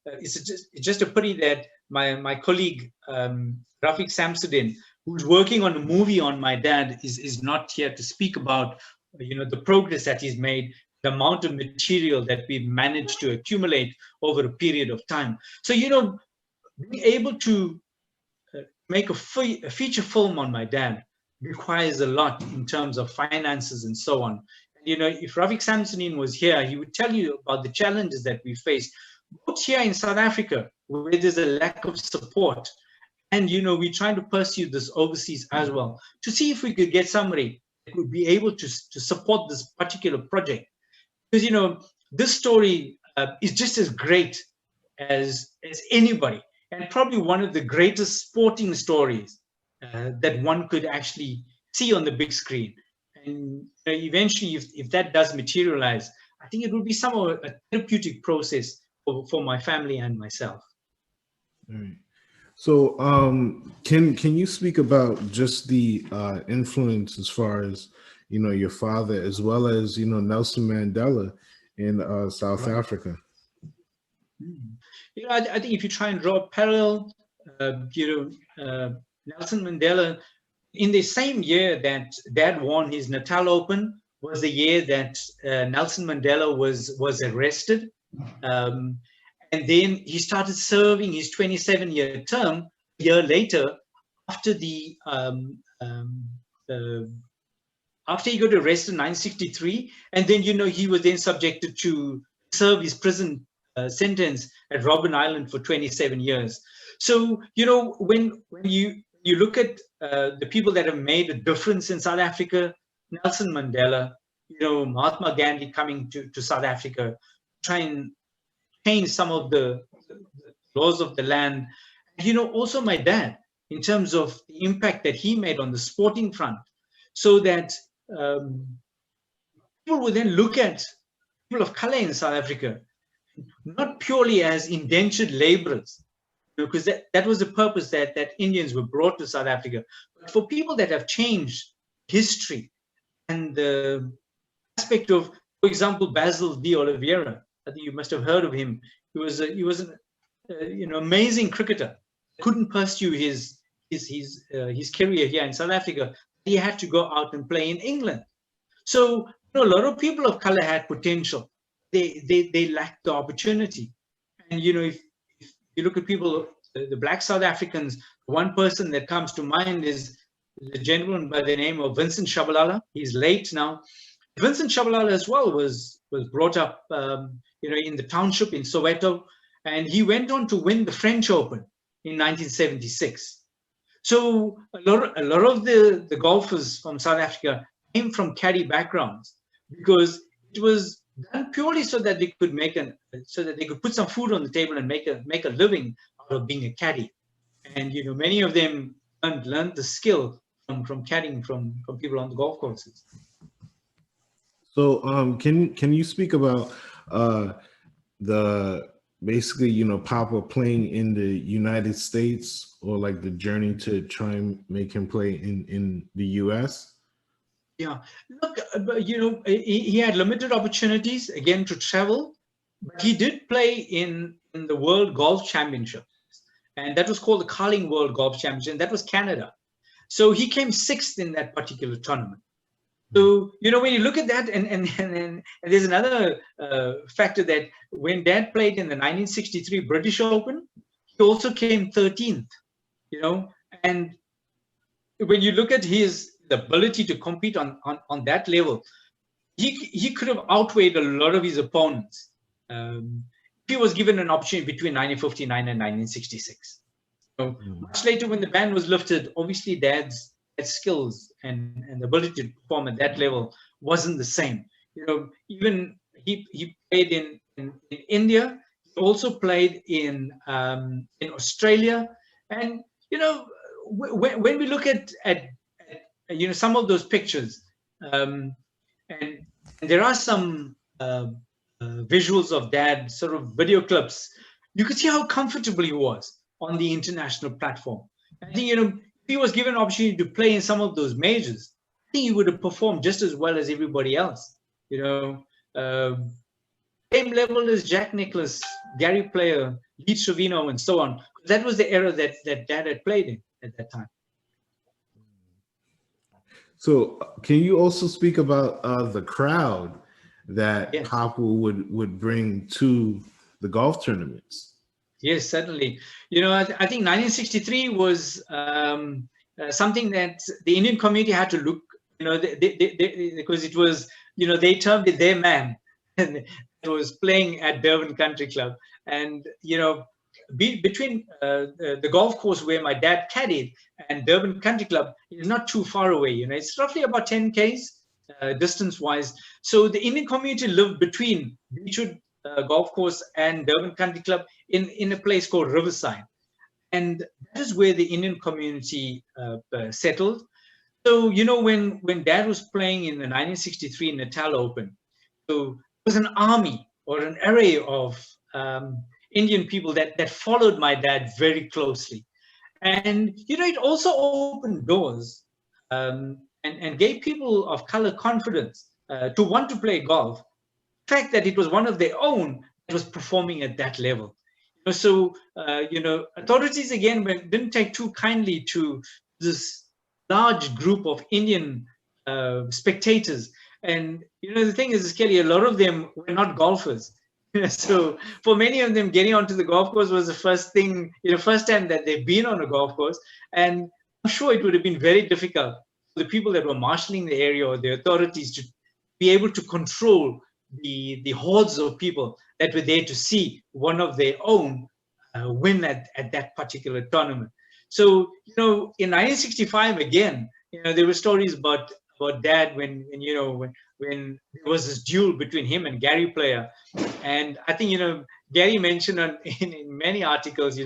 it's just a pity that my colleague Rafiq Samsudin, who's working on a movie on my dad, is not here to speak about the progress that he's made, the amount of material that we've managed to accumulate over a period of time. So being able to make a feature film on my dad requires a lot in terms of finances and so on. If Rafiq Samsudin was here, he would tell you about the challenges that we face, both here in South Africa, where there's a lack of support, and we're trying to pursue this overseas as well, to see if we could get somebody that would be able to support this particular project. Because this story is just as great as anybody, and probably one of the greatest sporting stories that one could actually see on the big screen. And eventually, if that does materialize, I think it will be somewhat a therapeutic process for my family and myself. Right. So can you speak about just the influence as far as your father, as well as Nelson Mandela in South Africa? I think if you try and draw a parallel, Nelson Mandela, in the same year that Dad won his Natal Open, was the year that Nelson Mandela was arrested. And then he started serving his 27-year term a year later, after after he got arrested in 1963, and then he was then subjected to serve his prison sentence at Robben Island for 27 years. So when you look at the people that have made a difference in South Africa, Nelson Mandela, Mahatma Gandhi coming to South Africa, try and change some of the laws of the land. Also my dad, in terms of the impact that he made on the sporting front, so that people would then look at people of color in South Africa not purely as indentured laborers, because that was the purpose that Indians were brought to South Africa, but for people that have changed history. And the aspect of, for example, Basil De Oliveira, I think you must have heard of him. He was an amazing cricketer. Couldn't pursue his career here in South Africa. He had to go out and play in England. So a lot of people of color had potential. They lacked the opportunity. And if you look at people, the Black South Africans, one person that comes to mind is the gentleman by the name of Vincent Shaballala. He's late now. Vincent Shaballala as well was brought up in the township in Soweto, and he went on to win the French Open in 1976. So a lot of the golfers from South Africa came from caddy backgrounds, because it was done purely so that they could put some food on the table and make a living out of being a caddy. And many of them learned the skill from caddying from people on the golf courses. So can you speak about the basically Papwa playing in the United States, or like the journey to try and make him play in the US? Yeah, look, he had limited opportunities again to travel, but he did play in the World Golf Championship, and that was called the Carling World Golf Championship, and that was Canada. So he came 6th in that particular tournament. So when you look at that, and there's another factor, that when Dad played in the 1963 British Open, he also came 13th. And when you look at his ability to compete on that level, he could have outweighed a lot of his opponents. He was given an opportunity between 1959 and 1966. Much later, when the ban was lifted, obviously Dad's skills and ability to perform at that level wasn't the same. Even he played in India. He also played in Australia. And when we look at some of those pictures, um, and, and there are some visuals of Dad, sort of video clips. You could see how comfortable he was on the international platform. I think, if he was given an opportunity to play in some of those majors, I think he would have performed just as well as everybody else. Same level as Jack Nicklaus, Gary Player, Lee Trevino, and so on. That was the era that Dad had played in at that time. So, can you also speak about the crowd that Yes. Papwa would bring to the golf tournaments? Yes, certainly. I think 1963 was something that the Indian community had to look, because it was, they termed it their man, and it was playing at Durban Country Club. And, between the golf course where my dad caddied and Durban Country Club is not too far away. It's roughly about 10 Ks distance-wise. So the Indian community lived between Beechwood Golf Course and Durban Country Club in a place called Riverside. And that is where the Indian community settled. So, when Dad was playing in the 1963 Natal Open, so there was an army or an array of Indian people that followed my dad very closely. And, it also opened doors and gave people of color confidence to want to play golf. The fact that it was one of their own that was performing at that level. So, authorities, again, didn't take too kindly to this large group of Indian spectators. And, the thing is, Kelly, a lot of them were not golfers. So for many of them, getting onto the golf course was the first thing, first time that they've been on a golf course. And I'm sure it would have been very difficult for the people that were marshalling the area or the authorities to be able to control the hordes of people that were there to see one of their own win at that particular tournament. So, in 1965, again, there were stories about Dad when there was this duel between him and Gary Player. And I think, Gary mentioned in many articles,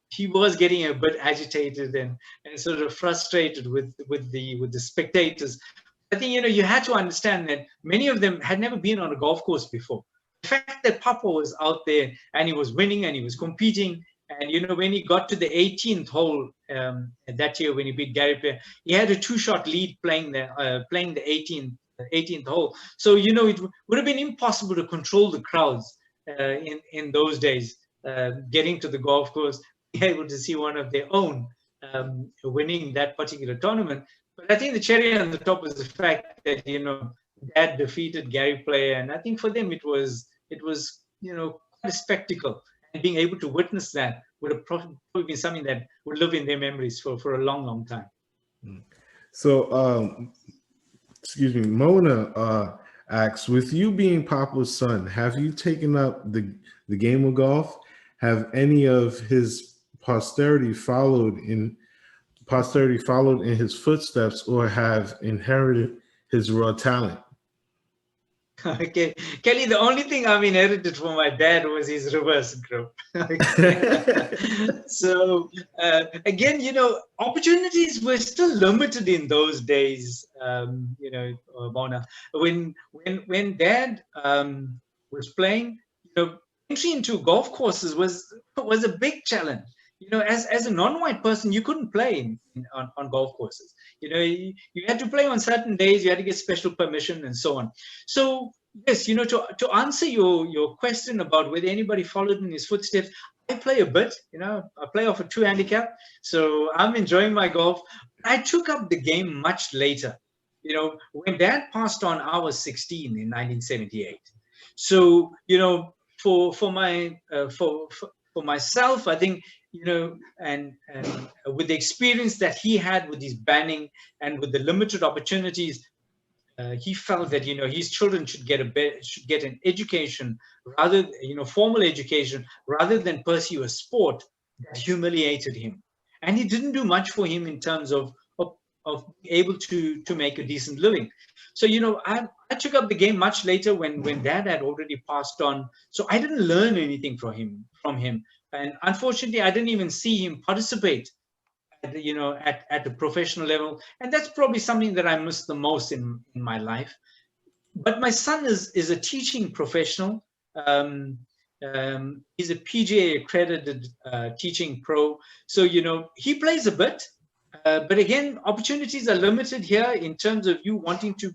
he was getting a bit agitated and sort of frustrated with the spectators. I think, you had to understand that many of them had never been on a golf course before. The fact that Papwa was out there and he was winning and he was competing, and when he got to the 18th hole that year when he beat Gary Player, he had a 2-shot lead playing the 18th hole. So it would have been impossible to control the crowds in those days. Getting to the golf course, able to see one of their own winning that particular tournament. But I think the cherry on the top was the fact that Dad defeated Gary Player, and I think for them it was quite a spectacle. And being able to witness that would have probably been something that would live in their memories for a long, long time. So, excuse me, Mona asks, with you being Papwa's son, have you taken up the game of golf? Have any of his posterity followed in his footsteps or have inherited his raw talent? Okay, Kelly, the only thing I've inherited from my dad was his reverse grip. So again, opportunities were still limited in those days. Mona, when Dad was playing, entry into golf courses was a big challenge. As a non-white person, you couldn't play on golf courses. You had to play on certain days. You had to get special permission and so on. So yes, to answer your question about whether anybody followed in his footsteps, I play a bit. I play off a 2 handicap, so I'm enjoying my golf. I took up the game much later. When Dad passed on, I was 16 in 1978. So for myself, I think, and with the experience that he had with his banning and with the limited opportunities, he felt that his children should get an education, rather formal education, rather than pursue a sport that humiliated him. And he didn't do much for him in terms of being able to make a decent living. So I took up the game much later when Dad had already passed on. So I didn't learn anything from him. And unfortunately, I didn't even see him participate at the professional level, and that's probably something that I miss the most in my life. But my son is a teaching professional. He's a PGA accredited teaching pro, so he plays a bit. But again, opportunities are limited here in terms of you wanting to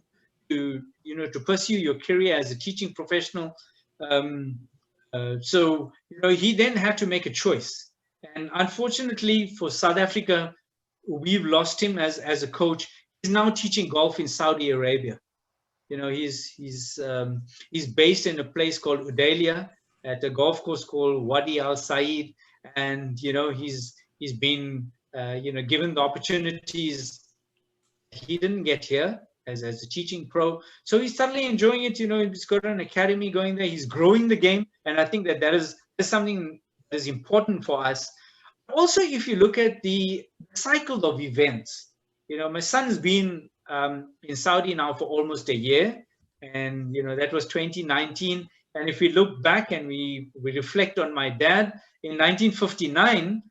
pursue your career as a teaching professional. So he then had to make a choice, and unfortunately for South Africa, we've lost him as a coach. He's now teaching golf in Saudi Arabia. He's based in a place called Udalia at a golf course called Wadi Al Said, and he's been given the opportunities he didn't get here as a teaching pro. So he's thoroughly enjoying it. He's got an academy going there. He's growing the game, and I think that is something that is important for us. Also, if you look at the cycle of events, my son's been in Saudi now for almost a year, and that was 2019. And if we look back and we reflect on my dad, in 1959,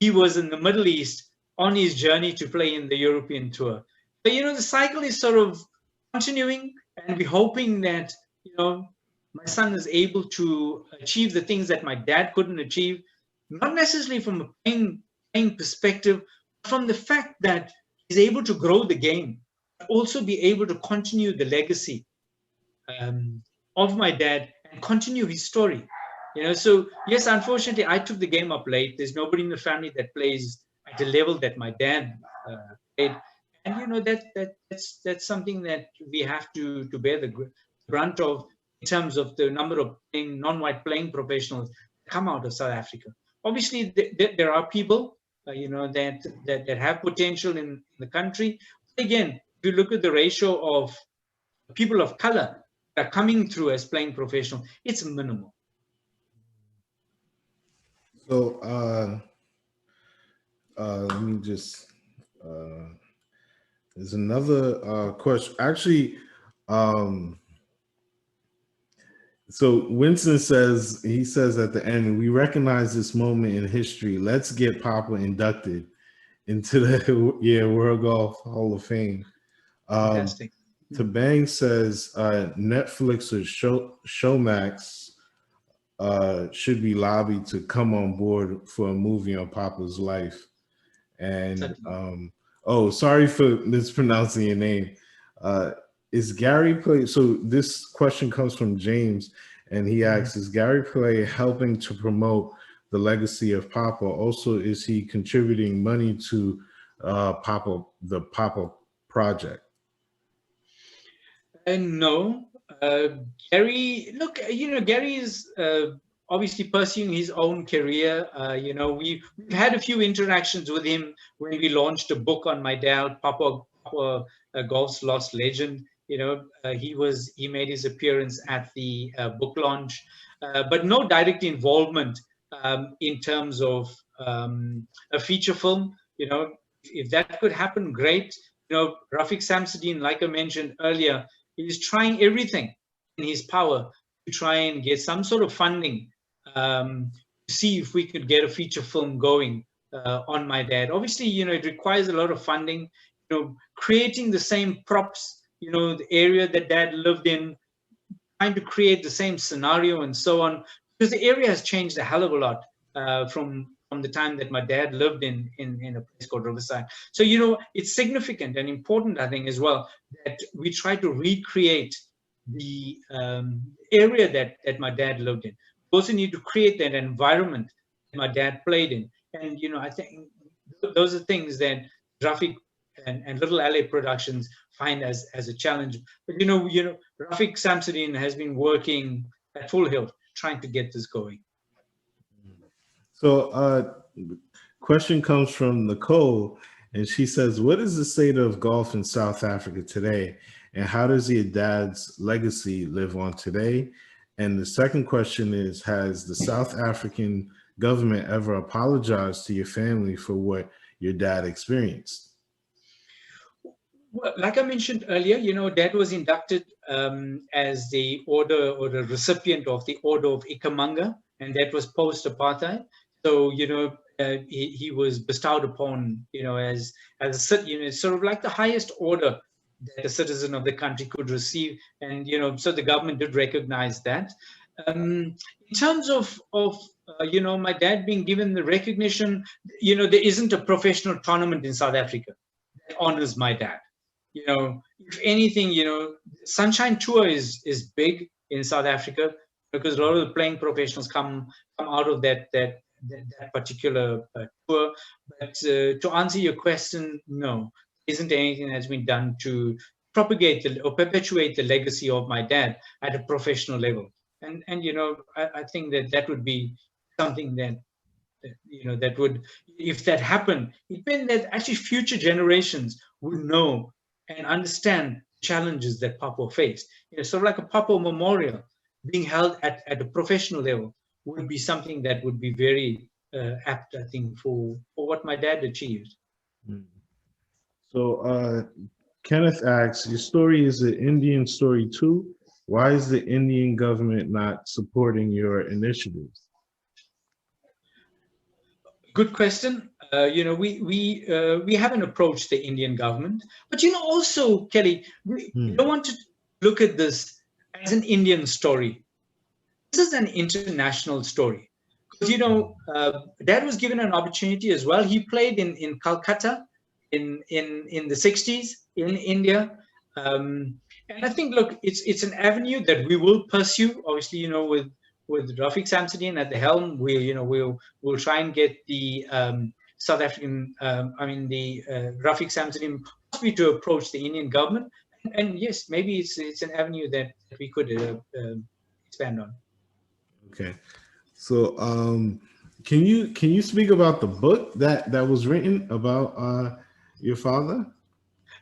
he was in the Middle East on his journey to play in the European Tour. But the cycle is sort of continuing, and we're hoping that my son is able to achieve the things that my dad couldn't achieve, not necessarily from a playing perspective, but from the fact that he's able to grow the game, but also be able to continue the legacy of my dad and continue his story. So yes, unfortunately, I took the game up late. There's nobody in the family that plays at the level that my dad played, and that's something that we have to bear the brunt of in terms of the number of non-white playing professionals that come out of South Africa. Obviously, there are people that have potential in the country. Again, if you look at the ratio of people of color that are coming through as playing professional, it's minimal. So let me just there's another question. Actually, so Winston says, he says at the end, we recognize this moment in history. Let's get Papwa inducted into the World Golf Hall of Fame. Fantastic. Tabang says Netflix or Showmax should be lobbied to come on board for a movie on Papa's life. And sorry for mispronouncing your name. Is Gary Play? So this question comes from James, and he asks, is Gary Play helping to promote the legacy of Papa? Also, is he contributing money to the Papa project? No. Gary, look, Gary is obviously pursuing his own career. We've had a few interactions with him when we launched a book on my dad, Papa Golf's Lost Legend. He made his appearance at the book launch, but no direct involvement in terms of a feature film. If that could happen, great. Rafiq Samsudeen, like I mentioned earlier, is trying everything in his power to try and get some sort of funding to see if we could get a feature film going on my dad. Obviously, it requires a lot of funding. Creating the same props, the area that dad lived in, trying to create the same scenario and so on, because the area has changed a hell of a lot from the time that my dad lived in a place called Riverside. So, it's significant and important, I think, as well, that we try to recreate the area that my dad lived in. We also need to create that environment that my dad played in. And, I think those are things that Rafiq and Little LA Productions find as a challenge. But, Rafiq Samsudeen has been working at full hilt trying to get this going. So question comes from Nicole, and she says, what is the state of golf in South Africa today? And how does your dad's legacy live on today? And the second question is, has the South African government ever apologized to your family for what your dad experienced? Well, like I mentioned earlier, Dad was inducted as the order or the recipient of the Order of Ikamanga, and that was post-apartheid. So, he was bestowed upon, as sort of like the highest order that a citizen of the country could receive, and so the government did recognize that. In terms of my dad being given the recognition, there isn't a professional tournament in South Africa that honors my dad. If anything, Sunshine Tour is big in South Africa because a lot of the playing professionals come out of that particular tour. But to answer your question, no, isn't anything that's been done to propagate or perpetuate the legacy of my dad at a professional level. And I think that would be something that that would, if that happened, it meant that actually future generations would know and understand challenges that Papwa faced. Sort of like a Papwa memorial being held at a professional level would be something that would be very apt, I think, for what my dad achieved. So Kenneth asks, your story is an Indian story too. Why is the Indian government not supporting your initiatives? Good question. We haven't approached the Indian government, but also, Kelly, we don't want to look at this as an Indian story. This is an international story. Because Dad was given an opportunity as well. He played in Calcutta in the 60s in India. And I think, look, it's an avenue that we will pursue. Obviously, with Rafiq Samsudeen at the helm, we'll try and get the South African, Rafiq Samsudeen possibly to approach the Indian government. And yes, maybe it's an avenue that we could expand on. Okay, so can you speak about the book that was written about your father?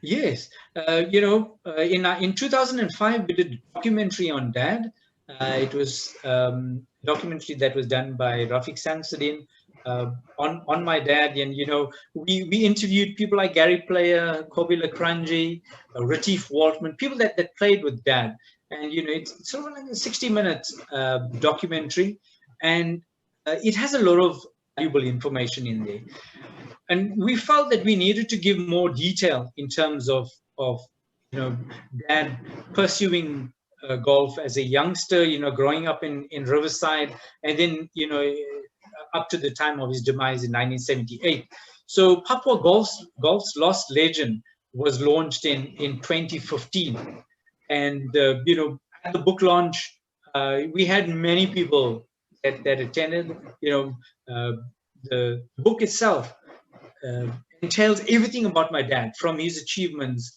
Yes, in 2005 we did a documentary on Dad. It was a documentary that was done by Rafiq Samsudeen on my dad, and we interviewed people like Gary Player, Kobe Lakranji, Retief Waltman, people that played with Dad. And it's sort of like a 60-minute documentary, and it has a lot of valuable information in there. And we felt that we needed to give more detail in terms of Dad pursuing golf as a youngster, growing up in Riverside, and then up to the time of his demise in 1978. So Papwa Golf's Lost Legend was launched in 2015. And at the book launch, we had many people that attended. The book itself entails everything about my dad, from his achievements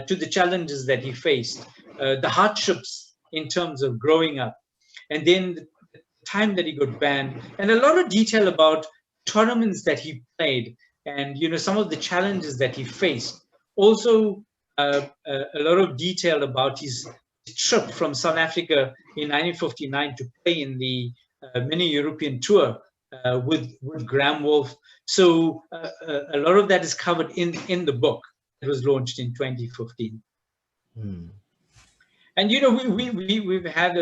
to the challenges that he faced, the hardships in terms of growing up, and then the time that he got banned, and a lot of detail about tournaments that he played, and some of the challenges that he faced. Also, a lot of detail about his trip from South Africa in 1959 to play in the mini European tour with Graham Wolfe. So a lot of that is covered in the book that was launched in 2015. And we've had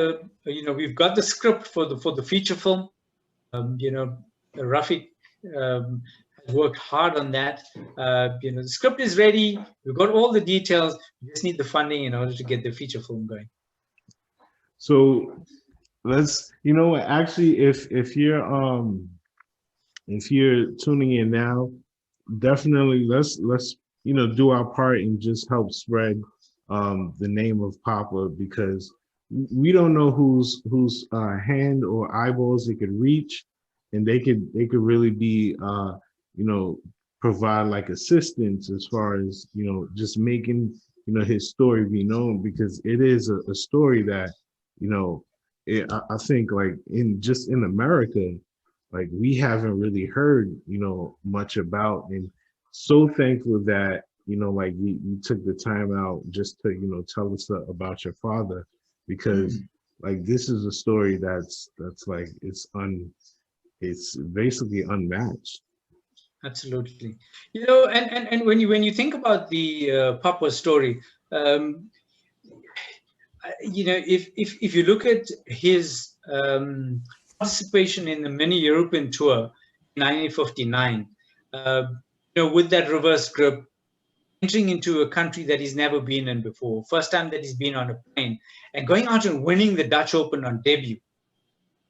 we've got the script for the feature film. Rafiq has worked hard on that. The script is ready. We've got all the details. We just need the funding in order to get the feature film going. So let's, actually, if you're tuning in now, definitely let's do our part and just help spread the name of Papwa, because we don't know whose hand or eyeballs it could reach, and they could really be provide like assistance as far as just making his story be known, because it is a story that I think like in America, like we haven't really heard much about, and so thankful that like you took the time out just to tell us about your father, because like this is a story that's like it's basically unmatched. Absolutely. And when you think about the Papwa story, if you look at his participation in the mini European tour, 1959, with that reverse grip, entering into a country that he's never been in before, first time that he's been on a plane, and going out and winning the Dutch Open on debut.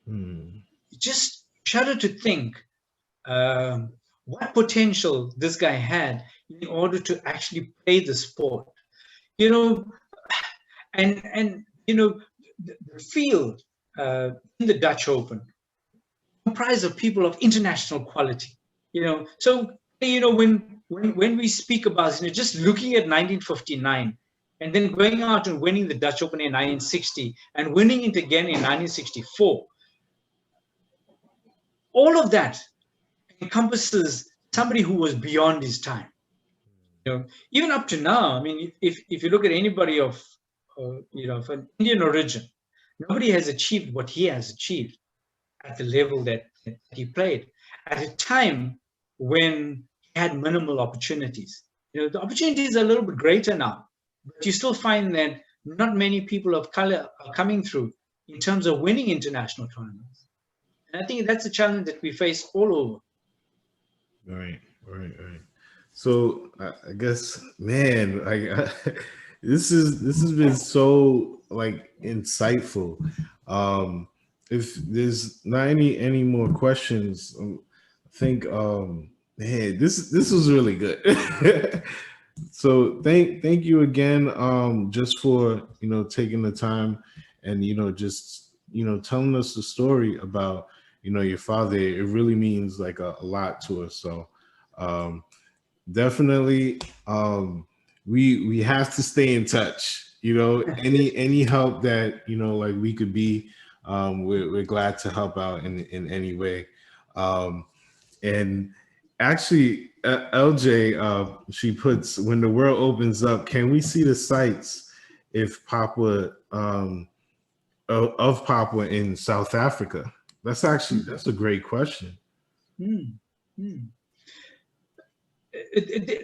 You just shudder to think what potential this guy had in order to actually play the sport. And the field in the Dutch Open comprised of people of international quality. So when we speak about just looking at 1959 and then going out and winning the Dutch Open in 1960 and winning it again in 1964, all of that encompasses somebody who was beyond his time. Even up to now, I mean, if you look at anybody of an Indian origin, nobody has achieved what he has achieved at the level that he played at a time when he had minimal opportunities. The opportunities are a little bit greater now, but you still find that not many people of color are coming through in terms of winning international tournaments. And I think that's a challenge that we face all over. Right. So I guess, man, this has been so insightful. If there's not any more questions, I think man, this was really good. So thank you again, just for taking the time and just telling us the story about your father. It really means a lot to us. So definitely we have to stay in touch. Any help that we could be, we're glad to help out in any way. And actually, LJ, she puts, when the world opens up, can we see the sites of Papwa in South Africa? That's a great question. There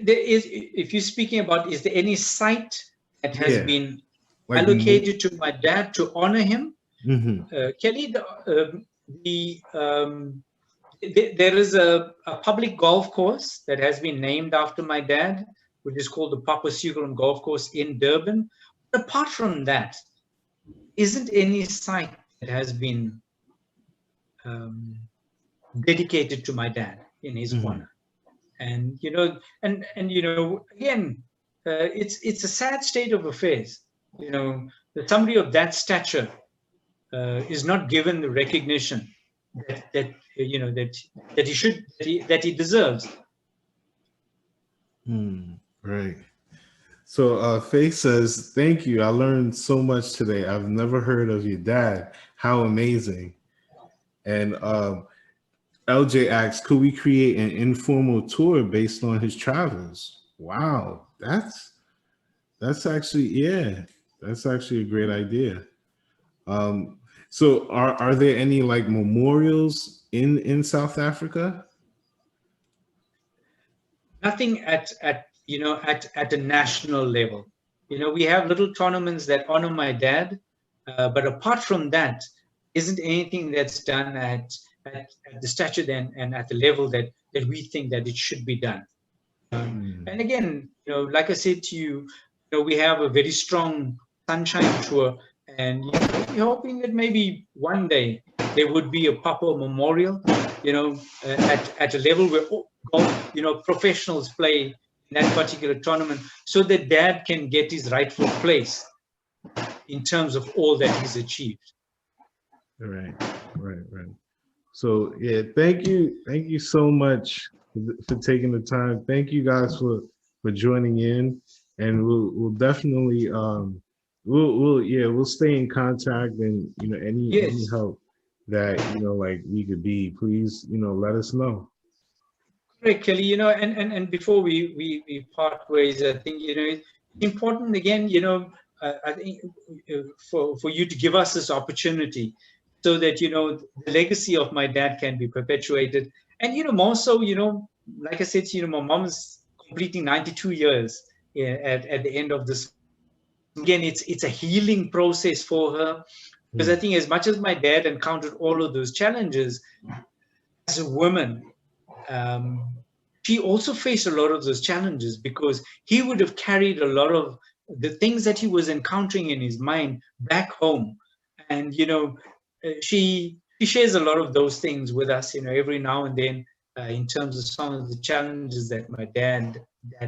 is, if you're speaking about, is there any site that has been allocated to my dad to honor him? Kelly, there is a public golf course that has been named after my dad, which is called the Papwa Sewgolum Golf Course in Durban. But apart from that, isn't any site that has been dedicated to my dad in his honor. And again, it's a sad state of affairs. That somebody of that stature is not given the recognition that he deserves. Right. So Faith says, thank you. I learned so much today. I've never heard of your dad. How amazing. And LJ asks, could we create an informal tour based on his travels? Wow, that's actually, that's actually a great idea. So are there any memorials in South Africa? Nothing at a national level. We have little tournaments that honor my dad, but apart from that, isn't anything that's done at the stature and at the level that we think that it should be done. And again, like I said to you, we have a very strong sunshine tour, and we're hoping that maybe one day there would be a Papwa memorial, at a level where golf, professionals play in that particular tournament, so that Dad can get his rightful place in terms of all that he's achieved. Right. So thank you so much for taking the time. Thank you guys for joining in, and we'll definitely we'll stay in contact, and any help that we could be, please let us know. Great, Kelly. And before we part ways, I think it's important again, I think for you to give us this opportunity, so that the legacy of my dad can be perpetuated, and more so, like I said, my mom's completing 92 years at the end of this. Again, it's a healing process for her, because I think as much as my dad encountered all of those challenges, as a woman, she also faced a lot of those challenges because he would have carried a lot of the things that he was encountering in his mind back home. And, she shares a lot of those things with us, every now and then, in terms of some of the challenges that my dad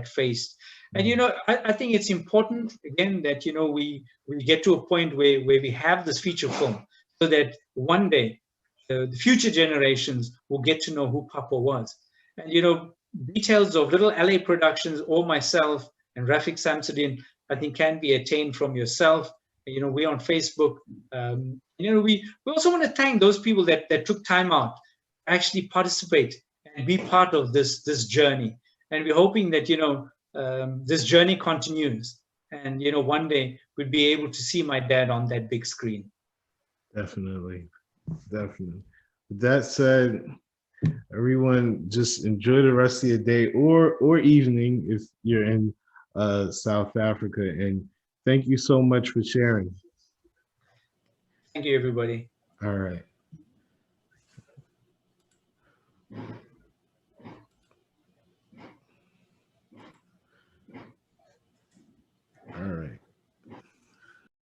faced. And, I think it's important, again, that, we get to a point where we have this feature film so that one day the future generations will get to know who Papwa was. And, details of Little LA Productions or myself and Rafik Samsudin, I think, can be attained from yourself. We're on Facebook. We also want to thank those people that took time out to actually participate and be part of this journey. And we're hoping that, this journey continues. And, one day we'll be able to see my dad on that big screen. Definitely. Definitely. With that said, everyone just enjoy the rest of your day or evening if you're in South Africa. And thank you so much for sharing. Thank you, everybody. All right.